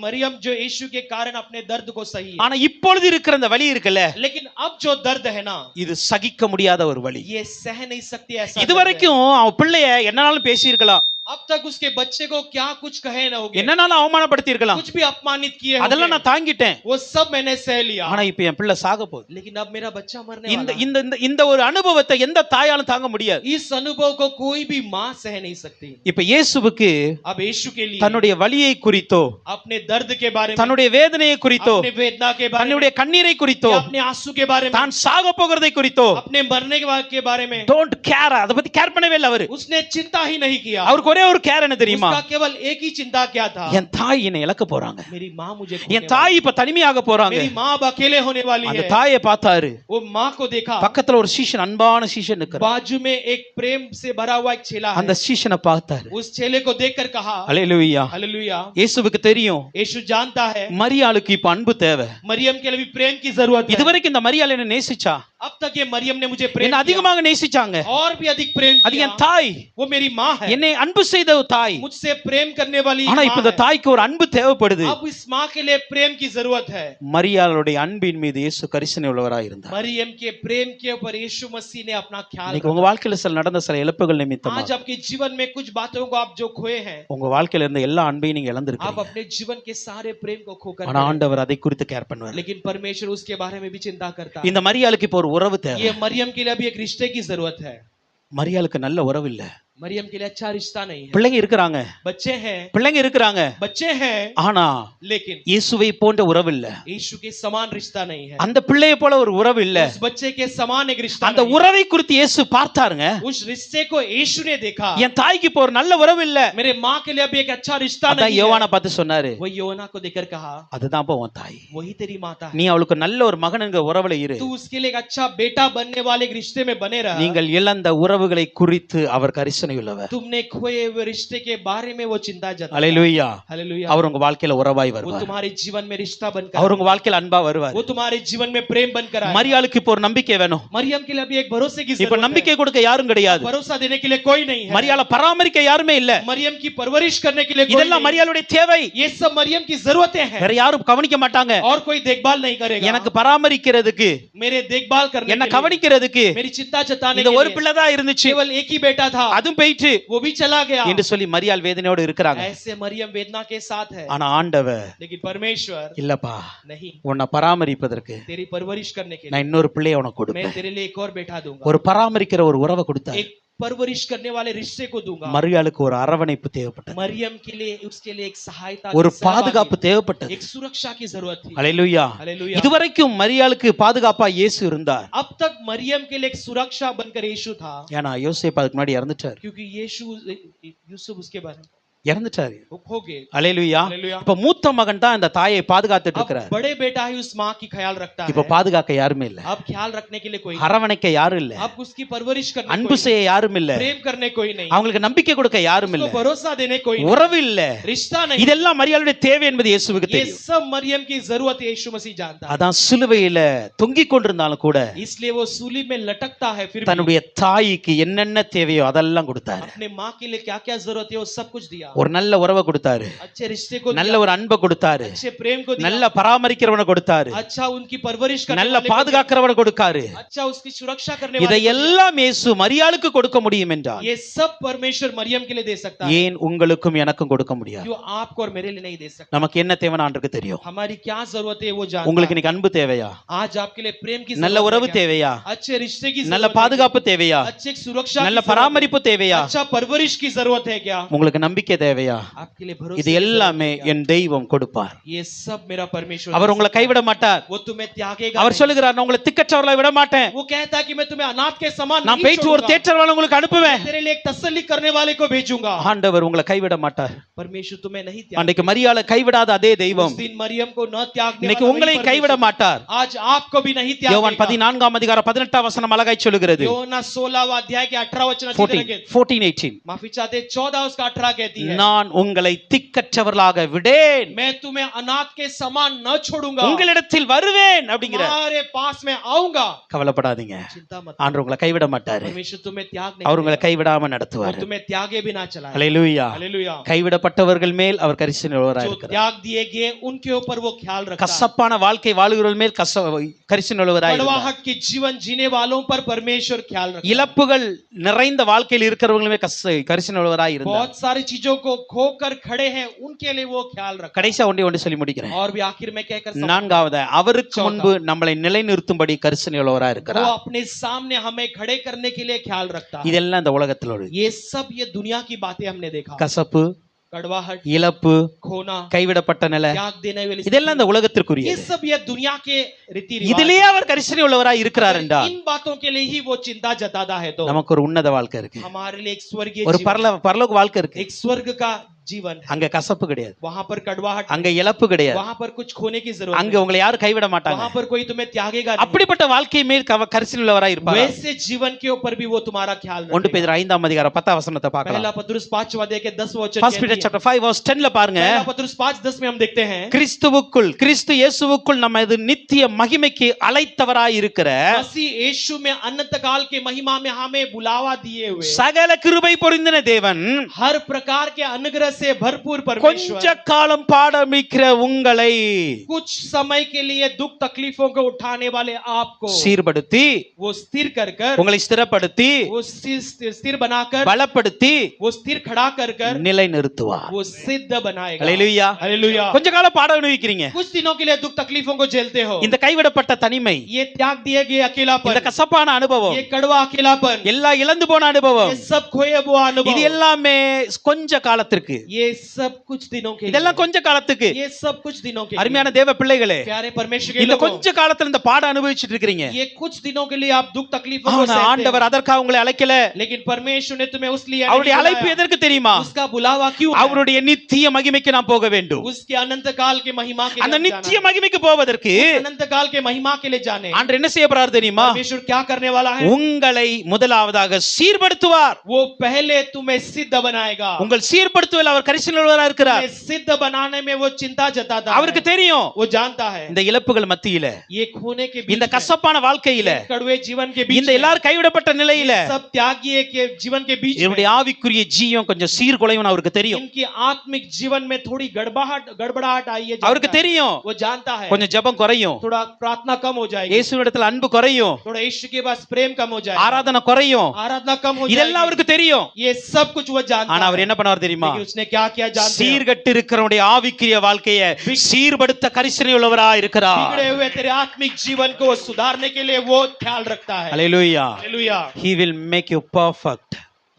मरियम जो यीशु के कारण अपने दर्द को सही है। ஆனா இப்பொழுது இருக்கிற அந்த வலி இருக்குல்ல, लेकिन अब जो दर्द है ना, இது சகிக்க முடியாத ஒரு வலி. ये सह नहीं सकती ऐसा दर्द है। இதுவரைக்கும் அவன் பிள்ளைய என்னனாலும் பேசி இருக்கலாம், अब तक उसके बच्चे को क्या कुछ कहे न होगे, என்னனாலும் அவமானப்படுத்தி இருக்கலாம், कुछ भी अपमानित किए அதெல்லாம் होंगे, நான் தாங்கிட்டேன். वो सब मैंने सह लिया। ஆனா இப்ப என் பிள்ளை சாக போகுது. लेकिन अब मेरा बच्चा मरने இந்த वाला है। இந்த இந்த- இந்த ஒரு அனுபவத்தை எந்த தாயாலும் தாங்க முடியாது. इस अनुभव को कोई भी माँ सह नहीं सकती। இப்ப இயேசுவுக்கு अब यीशु के लिए தன்னுடைய வலியை குறித்தோ, अपने दर्द के बारे में, தன்னுடைய வேதனையை குறித்தோ, अपने वेदना के बारे में, தன்னுடைய கண்ணீரை குறித்தோ, या अपने आंसू के बारे में, தான் சாக போகிறதை குறித்தோ अपने मरने के बारे में டோன்ட் கேர், அதை பத்தி கேர் பண்ணவே இல்லை அவரு. उसने चिंता ही नहीं किया। அவருக்கு ஒரே ஒரு கேர் என்ன தெரியுமா? उसका केवल एक ही चिंता क्या था, என் தாய் என்னை இழக்க போறாங்க, मेरी माँ मुझे என் தாய் இப்ப தனிமையாக போறாங்க. मेरी माँ अब अकेले होने वाली அந்த है। தாயை பார்த்தாரு. वो माँ को देखा, பக்கத்துல ஒரு சீஷன், அன்பான சீஷன் இருக்கிறார். बाजू में एक प्रेम से भरा हुआ एक चेला அந்த है। சீஷனை பார்த்தாரு. उस चेले को देखकर कहा, அல்லேலூயா. हालेलुया। இயேசுவுக்கு தெரியும் यीशु जानता है மரியாளுக்கு இப்ப அன்பு தேவை. मरियम के लिए भी प्रेम की जरूरत है। இதுவரைக்கும் இந்த மரியாள் என்ன நேசிச்சா, अब तक ये मरियम ने मुझे प्रेम என்ன किया, அதிகமாக நேசிச்சாங்க. और भी अधिक प्रेम அது किया। என் தாய், वो मेरी माँ है, என்னை அன்பு செய்த ஒரு தாய். मुझसे प्रेम करने वाली ஆனா माँ இப்ப இந்த है। தாய்க்கு ஒரு அன்பு தேவைப்படுது. अब इस माँ के लिए प्रेम की जरूरत है। மரியாளுடைய அன்பின் மீது இயேசு கரிசனை உள்ளவராய் இருந்தார். मरियम के प्रेम के ऊपर यीशु मसीह ने अपना ख्याल இன்னைக்கு உங்க வாழ்க்கையில சில நடந்த சில இழப்புகள் रखा। நிமித்தமா आज आपके जीवन में कुछ बातों को आप जो खोए हैं, உங்க வாழ்க்கையில இருந்த எல்லா அன்பையும் நீங்க आप இழந்திருக்கீங்க. अपने जीवन के सारे प्रेम को खोकर ஆனா गए। ஆண்டவர் அதை குறித்து கேர் பண்ணுவார். लेकिन परमेश्वर उसके बारे में भी चिंता करता है। இந்த மரியாளுக்கு இப்போ ஒரு உறவு தேவை. ये मरियम के लिए भी एक रिश्ते की जरूरत है। மரியாளுக்கு நல்ல உறவு இல்ல. मरियम के लिए अच्छा रिश्ता नहीं है। பிள்ளைங்க இருக்கிறாங்க, बच्चे हैं, बच्चे हैं, ஆனா लेकिन இயேசுவை போன்ற உறவு இல்ல. यीशु के समान रिश्ता नहीं है। அந்த பிள்ளையை போல ஒரு உறவு இல்ல. उस बच्चे के समान एक रिश्ता அந்த नहीं है। உறவை குறித்து இயேசு பார்த்தாருங்க. उस रिश्ते को यीशु ने देखा। என் தாய்க்கு இப்போ ஒரு நல்ல உறவு இல்ல. मेरे माँ के लिए अभी एक अच्छा रिश्ता அதான் नहीं है। யோவானை பார்த்து சொன்னாரு, वो योना को देखकर कहा, அதுதான் அப்ப உன் தாய். वही तेरी माता है। நீ அவளுக்கு நல்ல ஒரு மகனுங்க உறவுல இரு. तू उसके लिए एक अच्छा बेटा बनने वाले एक रिश्ते में बने रहा। நீங்கள் இழந்த உறவுகளை குறித்து அவர் கரிசனை உள்ளவர். तुमने खोए हुए रिश्ते के बारे में वो चिंता जताता। அல்லேலூயா. हालेलुया। அவர் உங்க வாழ்க்கையில உறவாய் वो வருவார். तुम्हारे जीवन में रिश्ता बनकर, அவர் உங்க வாழ்க்கையில அன்பா வருவார். वो तुम्हारे जीवन में प्रेम बनकर आएगा। மரியாளுக்கு இப்போ ஒரு நம்பிக்கை வேணும். मरियम के लिए अभी एक भरोसे की இப்ப जरूरत நம்பிக்கை है। கொடுக்க யாரும் கிடையாது. भरोसा देने के लिए कोई नहीं है। மரியாளை பராமரிக்க யாருமே இல்ல. मरियम की परवरिश करने के लिए कोई இதெல்லாம் नहीं। மரியாளுடைய தேவை. ये सब मरियम की जरूरतें हैं। வேற யாரும் கவனிக்க மாட்டாங்க. और कोई देखभाल नहीं करेगा। எனக்கு பராமரிக்கிறதுக்கு, मेरे देखभाल करने என்ன के लिए, கவனிக்கிறதுக்கு मेरी चिंता जताने இந்த के ஒரு लिए பிள்ளை தான் இருந்துச்சு, केवल एक ही बेटा था, அதுவும் போயிட்டு वो भी चला गया। என்று சொல்லி மரியாள் வேதனையோடு இருக்கிறாங்க. ऐसे मरियम वेदना के साथ है। ஆனா ஆண்டவர் लेकिन परमेश्वर இல்லப்பா, नहीं, உன்னை பராமரிப்பதற்கு तेरी परवरिश करने के நான் लिए இன்னொரு பிள்ளையை உனக்கு मैं கொடுப்பேன். तेरे लिए एक और बेटा दूंगा। ஒரு பராமரிக்கிற ஒரு உறவை கொடுத்தார். एक परवरिश करने वाले रिश्ते को दूंगा। மரியாளுக்கு ஒரு அரவணைப்பு தேவைப்பட்டது, मरियम के लिए उसके लिए एक सहायता, ஒரு की பாதுகாப்பு सहभागिता, தேவைப்பட்டது. एक सुरक्षा की जरूरत थी। அல்லேலூயா. हालेलुया। இதுவரைக்கும் மரியாளுக்கு பாதுகாப்பா இயேசு இருந்தார். अब तक मरियम के लिए एक सुरक्षा बनकर यीशु था, ஏன்னா யோசேப்பு அதுக்கு முன்னாடி இறந்துட்டார். क्योंकि यूसुफ उसके बारे में இறந்துட்டாரு. वो खो गए। அல்லேலூயா. हालेलुया। இப்ப மூத்த மகன் தான் இந்த தாயை பாதுகாத்துட்டு अब இருக்கிறார். बड़े बेटा ही उस माँ की ख्याल रखता இப்ப है। பாதுகாக்க யாருமே இல்ல, अब ख्याल रखने के लिए कोई, அரவணைக்க யாரும் இல்ல, अब उसकी परवरिश करने அன்பு कोई செய்ய யாரும் இல்ல, नहीं, प्रेम करने कोई नहीं, அவங்களுக்கு நம்பிக்கை கொடுக்க யாரும் இல்ல, उसको भरोसा देने कोई नहीं, உறவு இல்ல. रिश्ता नहीं। இதெல்லாம் மரியாளுடைய தேவை என்பது இயேசுவுக்கு ये தெரியும். सब मरियम की जरूरत यीशु मसीह जानता है। அதான் சிலுவையில தொங்கிக் கொண்டிருந்தாலும் கூட इसलिए वो सूली में लटकता है, फिर भी தன்னுடைய தாய்க்கு என்னென்ன தேவையோ அதெல்லாம் கொடுத்தாரு. अपने माँ के लिए क्या क्या जरूरत है वो सब कुछ दिया। ஒரு நல்ல உறவை கொடுத்தாரு, अच्छे रिश्ते को நல்ல दिया, ஒரு அன்பை கொடுத்தாரு, अच्छे प्रेम को दिया, நல்ல பராமரிக்கிறவனை கொடுத்தாரு, अच्छा उनकी परवरिश करने நல்ல वाले को दिया, பாதுகாக்கிறவனை கொடுக்காரு. अच्छा उसकी सुरक्षा करने वाले को दिया। இதையெல்லாம் இயேசு மரியாளுக்கு கொடுக்க முடியும் என்றால் ये सब परमेश्वर मरियम के लिए दे सकता है, ஏன் உங்களுக்கும் எனக்கும் கொடுக்க முடியாது? जो आपको और मेरे लिए नहीं दे सकता। நமக்கு என்ன தேவைன்னு ஆண்டவருக்கு தெரியும். हमारी क्या जरूरत है वो जानता உங்களுக்கு है। இன்னைக்கு அன்பு தேவையா? आज आपके लिए प्रेम की நல்ல जरूरत உறவு है क्या? தேவையா? अच्छे रिश्ते की நல்ல जरूरत है क्या? பாதுகாப்பு தேவையா? अच्छे सुरक्षा நல்ல की जरूरत है? பராமரிப்பு தேவையா? अच्छा परवरिश की जरूरत है क्या? உங்களுக்கு நம்பிக்கை தேவையா? आपके लिए भरोसे இது की जरूरत எல்லாமே है क्या? என் தெய்வம் கொடுப்பார். ये सब मेरा परमेश्वर அவர் दे உங்களை सकता है। கைவிட மாட்டார். वो तुम्हें त्यागेगा அவர் नहीं। சொல்லுகிறார், நான் உங்களை திக்கற்றவர்களை விட மாட்டேன், वो कहता है कि मैं तुम्हें अनाथ के समान நான் नहीं போயிட்டு ஒரு छोड़ूंगा। தேற்றவாளை உங்களுக்கு அனுப்புவேன். तेरे लिए एक तसल्ली करने वाले को भेजूंगा। ஆண்டவர் உங்களை கைவிட மாட்டார். परमेश्वर तुम्हें नहीं அன்றைக்கு त्यागेगा। மரியாளை கைவிடாத அதே उस தெய்வம் दिन मरियम को न त्यागने இன்னைக்கு वाला वही உங்களை கைவிட परमेश्वर மாட்டார். आज आपको भी नहीं யோவான் त्यागेगा। 14 அதிகாரம் 18 வசனம் அழகாய் சொல்லுகிறது. योना 16वां अध्याय के 18 वचन अच्छी तरह के 14:18 माफी चाहते 14 उसका 18 कहती है, நான் உங்களை திக்கற்றவர்களாக விடேன், मैं तुम्हें अनाथ के समान न छोड़ूंगा, உங்களிடத்தில் வருவேன் அப்படிங்கிற. तुम्हारे पास में आऊंगा। கவலைப்படாதீங்க, चिंता मत, ஆண்டவர் உங்களை கைவிட மாட்டாரு. परमेश्वर तुम्हें त्याग அவர் உங்களை नहीं கைவிடாம करेगा, நடத்துவார். और तुम्हें त्यागे भी ना चलाएगा। அல்லேலூயா. हालेलुया। கைவிடப்பட்டவர்கள் மேல் அவர் கரிசனை உள்ளவராய் जो இருக்கிறார். त्याग दिए गए उनके ऊपर वो ख्याल रखता है। கசப்பான வாழ்க்கை வாழுகிறவர்கள் மேல் கரிசனை உள்ளவராய் இருக்கிறார். कड़वाहट के जीवन जीने वालों पर परमेश्वर ख्याल रखता है। இழப்புகள் நிறைந்த வாழ்க்கையில் இருக்கிறவங்களுமே கரிசனை உள்ளவராய் இருந்தார். बहुत सारी चीजों को खोकर खड़े हैं उनके लिए वो ख्याल रखता கடைசியா ஒன்றே சொல்லி முடிக்கிறேன். है। और भी आखिर में कहकर நான்காவது, அவருக்கு முன்பு நம்மளை நிலைநிறுத்தும்படி கரிசனை உள்ளவராய் वो இருக்கிறார். अपने सामने हमें खड़े करने के लिए ख्याल रखता है। இதெல்லாம் இந்த உலகத்தில் உள்ளது. ये सब ये दुनिया की बातें हमने देखा। கசப்பு, कड़वाहट, இழப்பு, खोना, கைவிடப்பட்ட நிலை, त्याग देने वाली இதெல்லாம் இந்த ये உலகத்திற்குரிய. सब ये दुनिया के रीति रिवाज। இதிலேயே அவர் கரிசனை உள்ளவராய் இருக்கிறார் என்றால் इन बातों के लिए ही वो चिंता जताता है तो நமக்கு ஒரு உன்னத வாழ்க்கை இருக்கு, हमारे लिए एक स्वर्गीय ஒரு जीवन, பரலோக வாழ்க்கை இருக்கு. एक स्वर्ग का जीवन है। அங்க கசப்பு கிடையாது, वहां पर कड़वाहट, அங்க இழப்பு கிடையாது, वहां पर कुछ खोने की जरूरत அங்க नहीं, உங்களை யாரும் கைவிட மாட்டாங்க. वहां पर कोई तुम्हें त्यागेगा नहीं। அப்படிப்பட்ட வாழ்க்கை மேல் கரிசனை உள்ளவராய் இருப்பார். वैसे जीवन के ऊपर भी वो तुम्हारा ख्याल 1 रखेगा। பேதுரு 5 அதிகாரம் 10 வசனத்தை पहला பார்க்கலாம். पत्रुस 5 अध्याय के 10 वचन 1 Peter chapter 5 verse 10ல பாருங்க. पहला पत्रुस 5:10 में हम देखते हैं, கிறிஸ்து இயேசுவுக்குள் நமது நித்திய மகிமைக்கு அழைத்தவராய் இருக்கிற मसीह यीशु में अनंत काल के महिमा में हमें बुलावा दिए हुए சகல கிருபை பொருந்தின தேவன் हर प्रकार के अनुग्रह से भरपूर கொஞ்ச परमेश्वर காலம் பாடமிக்கிற உங்களை कुछ समय के लिए दुख तकलीफों को उठाने वाले आपको சீர்படுத்தி वो स्थिर कर कर உங்களை ஸ்திரப்படுத்தி वो स्थिर बनाकर பலப்படுத்தி वो स्थिर खड़ा कर कर நிலை நிறுத்துவார். वो सिद्ध बनाएगा। ஹல்லேலூயா. हालेलुया। கொஞ்ச காலம் பாடம் அனுபவிக்கிறீங்க. कुछ दिनों के लिए दुख तकलीफों को झेलते हो, இந்த கைவிடப்பட்ட தனிமை, ये त्याग दिए गए இந்த अकेलापन, கசப்பான அனுபவம், ये कड़वा अकेलापन, எல்லாம் இழந்து போன அனுபவம், ये सब खोए हुआ இது अनुभव, எல்லாமே கொஞ்ச காலத்திற்கு, ये सब कुछ दिनों के இதெல்லாம் लिए, கொஞ்ச காலத்துக்கு. ये सब कुछ दिनों के அருமையான लिए। தேவ பிள்ளைகளே, प्यारे परमेश्वर के இந்த लोगों, கொஞ்ச காலத்துல இந்த பாடம் அனுபவிச்சுட்டு இருக்கீங்க. ये कुछ दिनों के लिए आप दुख तकलीफों को ஆனா सहते ஆண்டவர் हो, அதற்காக உங்களை அழைக்கல. लेकिन परमेश्वर ने तुम्हें उस लिए அவருடைய नहीं அழைப்பு बुलाया। எதற்கு தெரியுமா? उसका बुलावा क्यों है? அவருடைய நித்திய மகிமைக்கு நாம் போக வேண்டும். उसके अनंत काल के महिमा के அந்த लिए நித்திய जाना। மகிமைக்கு போவதற்கு उस अनंत काल के महिमा के लिए जाने ஆண்டவர் என்ன செய்ய போறார் தெரியுமா? परमेश्वर क्या करने वाला है? உங்களை முதலாவதாக சீர்படுத்துவார். वो पहले तुम्हें सिद्ध बनाएगा। உங்கள் சீர்படுத்துவதில் அவர் கரிசனையுள்ளவராக இருக்கிறார். तुम्हें सिद्ध बनाने में वो चिंता जताता அவருக்கு है, தெரியும் वो जानता है। இந்த இழப்புகள் மத்தியில, ये खोने के बीच இந்த में, கசப்பான வாழ்க்கையில, ये कड़वे जीवन के बीच இந்த में, எல்லாரும் கைவிடப்பட்ட நிலையில सब त्यागी के जीवन के बीच में, இவருடைய ஆவிக்குரிய ஜீவம் கொஞ்சம் சீர்குலையும் அவருக்கு தெரியும். इनकी आत्मिक जीवन में थोड़ी गड़बड़ाहट आई है, அவருக்கு जानता है। தெரியும் वो जानता है கொஞ்சம் ஜெபம் குறையும், थोड़ा प्रार्थना कम हो जाएगी, இயேசுவிடத்தில் அன்பு குறையும், थोड़ा यीशु के पास प्रेम कम हो जाएगा, ஆராதனை குறையும். आराधना कम हो இதெல்லாம் जाएगी। அவருக்கு தெரியும். ये सब कुछ वो जानता ஆனா அவர் है, என்ன பண்ணுவார் தெரியுமா? लेकिन उसने क्या किया जानते हो? சீர்கட்டு இருக்கிறவனுடைய ஆவிக்குரிய வாழ்க்கையை சீர்படுத்த கரிசனை உள்ளவரா இருக்கிறார். बिगड़े हुए तेरे आत्मिक जीवन को सुधारने के लिए वो ख्याल रखता है। ஹல்லேலூயா. Hallelujah. He will make you perfect.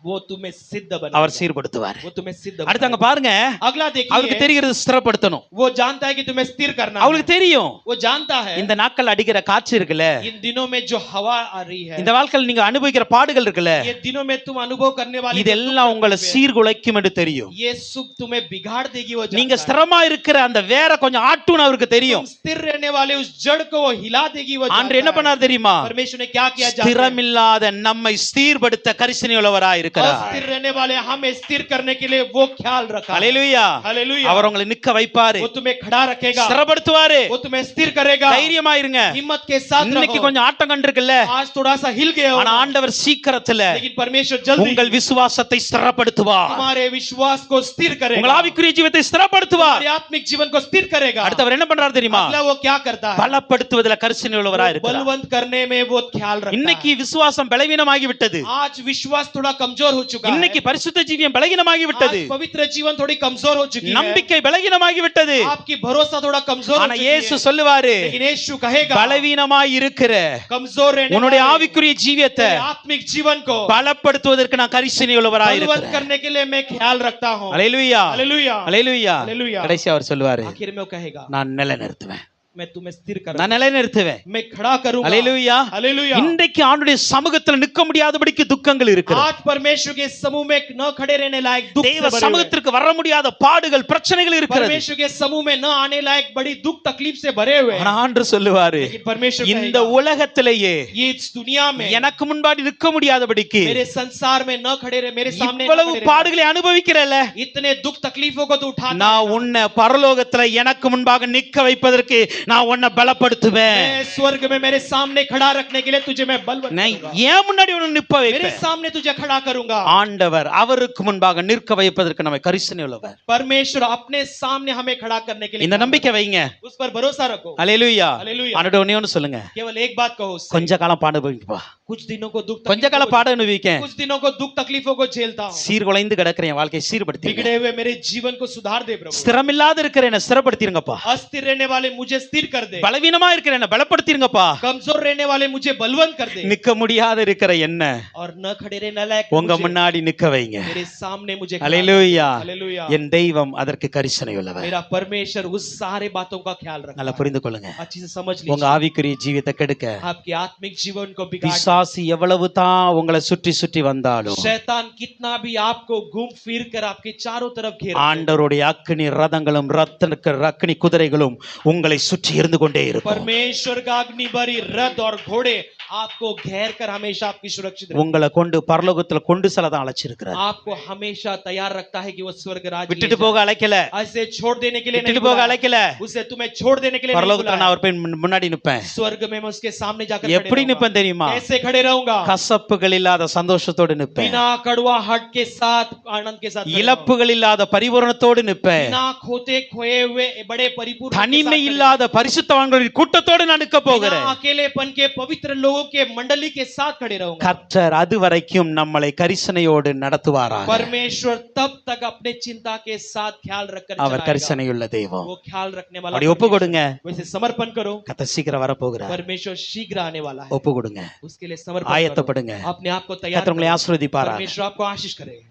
वो तुम्हें सिद्ध அவர் बनाएगा, சீர்படுத்துவார். वो तुम्हें सिद्ध அடுத்து அங்க बनाएगा। பாருங்க, अगला அவருக்கு देखिए, தெரிகிறது ஸ்திரப்படுத்தணும். वो जानता है कि तुम्हें स्थिर करना है। அவருக்கு தெரியும் वो जानता है இந்த நாட்கள் அடிக்கிற காற்று இருக்குல்ல, इन दिनों में जो हवा आ रही है, இந்த வாழ்க்கையில் நீங்க அனுபவிக்கிற பாடுகள் இருக்குல்ல, ये दिनों में तुम अनुभव करने वाले जो இதெல்லாம் दुख உங்களை तकलीफ है, சீர்குலைக்கும் என்று தெரியும். ये सुख तुम्हें बिगाड़ देगी। वो நீங்க जानता है। ஸ்திரமா இருக்கிற அந்த வேற கொஞ்சம் ஆட்டுன்னு அவருக்கு தெரியும். तुम स्थिर रहने वाले उस जड़ को वो हिला देगी। वो ஆண்டவர் என்ன जानता है। பண்ணார் தெரியுமா? परमेश्वर ने क्या किया जानते हैं? ஸ்திரமில்லாத நம்மை ஸ்திரப்படுத்த கரிசனை உள்ளவராய் இருக்கிறார். अस्थिर रहने वाले हमें स्थिर करने के लिए वो ख्याल रखा है। ஹல்லேலூயா. हालेलुया। அவர் உங்களை நிக்க வைப்பாரு, वो तुम्हें खड़ा रखेगा, ஸ்திரப்படுத்துவாரு. वो तुम्हें स्थिर करेगा। தைரியமா இருங்க. हिम्मत के साथ இன்னைக்கு रहो। கொஞ்சம் ஆட்டம் கண்டிருக்குல்ல, आज थोड़ा सा हिल गए हो, ஆனா ஆண்டவர் சீக்கிரத்துல लेकिन परमेश्वर जल्दी உங்கள் விசுவாசத்தை ஸ்திரப்படுத்துவார். तुम्हारे विश्वास को स्थिर உங்கள் करेगा, ஆவிக்குரிய ஜீவத்தை ஸ்திரப்படுத்துவார். तुम्हारे आत्मिक जीवन को स्थिर करेगा। அடுத்தவர் என்ன பண்றாரு தெரியுமா? अगला वो क्या करता है? பலப்படுத்துவதில் கரிசனை உள்ளவராய் वो இருக்கிறார். बलवंत करने में वो ख्याल रखता இன்னைக்கு है। விசுவாசம் பலவீனமாகி விட்டது. आज विश्वास थोड़ा कमजोर हो चुका है। இன்னைக்கு பரிசுத்த ஜீவியம் பலவீனமாகி விட்டது. आज पवित्र जीवन थोड़ी कमजोर हो चुकी है। நம்பிக்கை பலவீனமாகி விட்டது. आपकी भरोसा थोड़ा कमजोर हो ஆனா चुकी இயேசு है। சொல்லுவாரு, लेकिन यीशु कहेगा, பலவீனமாய் இருக்கிற कमजोर रहने உன்னுடைய वाले ஆவிக்குரிய ஜீவியத்தை तेरे आत्मिक जीवन को பலப்படுத்துவதற்கு நான் கரிசனை உள்ளவராய் बलवंत இருக்கிறேன். करने के लिए मैं ख्याल रखता हूँ। ஹல்லேலூயா. हालेलुया। ஹல்லேலூயா. हालेलुया। கடைசி அவர் சொல்லுவாரு, आखिर में वो कहेगा, நான் நிலைநிறுத்துவேன், मैं तुम्हें स्थिर कर நான் நிலைநிறுத்துவேன். मैं खड़ा करूंगा। ஹல்லேலூயா. हालेलुया। இன்றைக்கு ஆண்டுடைய சமூகத்துல நிற்க முடியாதபடிக்கு துக்கங்கள் இருக்கிறது. आज परमेश्वर के समूह में न खड़े रहने लायक दुख से தேவ भरे हुए हैं। சமூகத்திற்கு வர முடியாத பாடுகள் பிரச்சனைகள் இருக்கிறது. परमेश्वर के समूह में न आने लायक बड़ी दुख तकलीफ से भरे हुए ஆனா हैं। ஆண்டவர் சொல்லுவாரு, लेकिन परमेश्वर இந்த कहेगा, உலகத்திலேயே ये इस दुनिया में எனக்கு முன்பாடி நிற்க முடியாதபடிக்கு मेरे संसार में न खड़े रहे, मेरे सामने न இவ்வளவு खड़े रहे। பாடுகளை அனுபவிக்கிறல, इतने दुख तकलीफों को तो उठाता நான் உன்னை பரலோகத்துல எனக்கு முன்பாக நிற்க வைப்பதற்கு நான் உன்னை பலப்படுத்துவேன். मैं स्वर्ग में मेरे सामने खड़ा रखने के लिए तुझे मैं बलवंत நான் करूंगा। ஏன் முன்னாடி உன்னை நிற்க मेरे வைப்பேன். सामने तुझे खड़ा करूंगा। ஆண்டவர் அவருக்கு முன்பாக நிற்க வைப்பதற்கு நம்ம கரிசனை உள்ளவர். परमेश्वर अपने सामने हमें खड़ा करने के लिए இந்த நம்பிக்கை வைங்க. उस पर भरोसा रखो। ஹல்லேலூயா. हालेलुया। ஆண்டவர் ஒண்ணே ஒண்ணு சொல்லுங்க, केवल एक बात कहो उससे, கொஞ்ச காலம் பாடு அனுபவிப்பா, कुछ दिनों को दुख கொஞ்ச காலம் பாடு அனுபவிக்க, कुछ दिनों को दुख तकलीफों को झेलता हूँ। சீர்குலைந்து கிடக்கிற என் வாழ்க்கையை சீர்படுத்தி, बिगड़े हुए मेरे जीवन को सुधार दे प्रभु। ஸ்திரமில்லாத இருக்கிற என்ன ஸ்திரப்படுத்திருங்கப்பா, अस्थिर रहने वाले मुझे स्थिर कर दे, பலவீனமா இருக்கிற என்ன பலப்படுத்திருங்கப்பா, कमजोर रहने वाले मुझे बलवंत कर दे, நிக்க முடியாத இருக்கிற என்ன और न खड़े रहने लायक உங்க मुझे முன்னாடி நிக்க வைங்க. मेरे सामने मुझे खड़ा ஹல்லேலூயா. कर। हालेलुया। என் தெய்வம் அதற்கு கரிசனை உள்ளவர். मेरा परमेश्वर उस सारे बातों का ख्याल रखता நல்லா है। புரிந்து கொள்ளுங்க. अच्छी से समझ உங்க लीजिए, ஆவிக்குரிய ஜீவியத்தை கெடுக்க आपके आत्मिक जीवन को बिगाड़ பிசாசு எவ்வளவு தான் உங்களை சுற்றி சுற்றி வந்தாலும் शैतान कितना भी आपको घूम फिर कर आपके चारों तरफ घेर ले, ஆண்டவருடைய அக்கினி ரதங்களும் அக்கினி குதிரைகளும் உங்களை சுற்றி சுற்றி இருந்து கொண்டே இருக்கும். परमेश्वर का अग्नि भरी रथ और घोड़े आपको घेर कर हमेशा आपकी सुरक्षित रखें। உங்களை கொண்டு பரலோகத்துல கொண்டு செல்ல தான் அழைச்சிருக்கிறார். आपको हमेशा तैयार रखता है कि वो स्वर्ग राज्य விட்டுட்டு போக அழைக்கல, ऐसे छोड़ देने के लिए नहीं விட்டுட்டு போக बुलाया। அழைக்கல. उसे तुम्हें छोड़ देने के लिए नहीं பரலோகத்துல बुलाया। நான் அவர் போய் முன்னாடி நிப்பேன். स्वर्ग में मैं उसके सामने जाकर खड़े எப்படி रहूंगा। நிப்பேன் தெரியுமா? कैसे खड़े रहूंगा? கசப்புகள் இல்லாத சந்தோஷத்தோடு நிப்பேன். बिना कड़वाहट के साथ आनंद के साथ खड़े रहूंगा। இழப்புகள் இல்லாத பரிபூரணத்தோடு நிப்பேன். बिना खोते खोए हुए बड़े परिपूर्ण के साथ தனிமை खड़े இல்லாத பரிசுத்தவான்களின் கூட்டத்தோடு நான் நிற்க रहूंगा। போகிறேன். बिना अकेलेपन के पवित्र लोगों के मंडली के साथ खड़े रहूंगा। கர்த்தர் அது வரைக்கும் நம்மளை கரிசனையோடு நடத்துவாராக. परमेश्वर तब तक अपने चिंता के साथ ख्याल रखकर அவர் चलाएगा। கரிசனையுள்ள தெய்வம். वो ख्याल रखने वाला அப்படி ஒப்பு கொடுங்க. परमेश्वर। वैसे समर्पण करो। கர்த்தர் சீக்கிரம் வரப்போகிறார். परमेश्वर शीघ्र आने वाला है। ஒப்பு கொடுங்க. उसके लिए समर्पण करो। ஆயத்தப்படுங்க. अपने आप को तैयार கர்த்தர் உங்களை करो। ஆசீர்வதிப்பாராக. परमेश्वर आपको आशीष करेगा।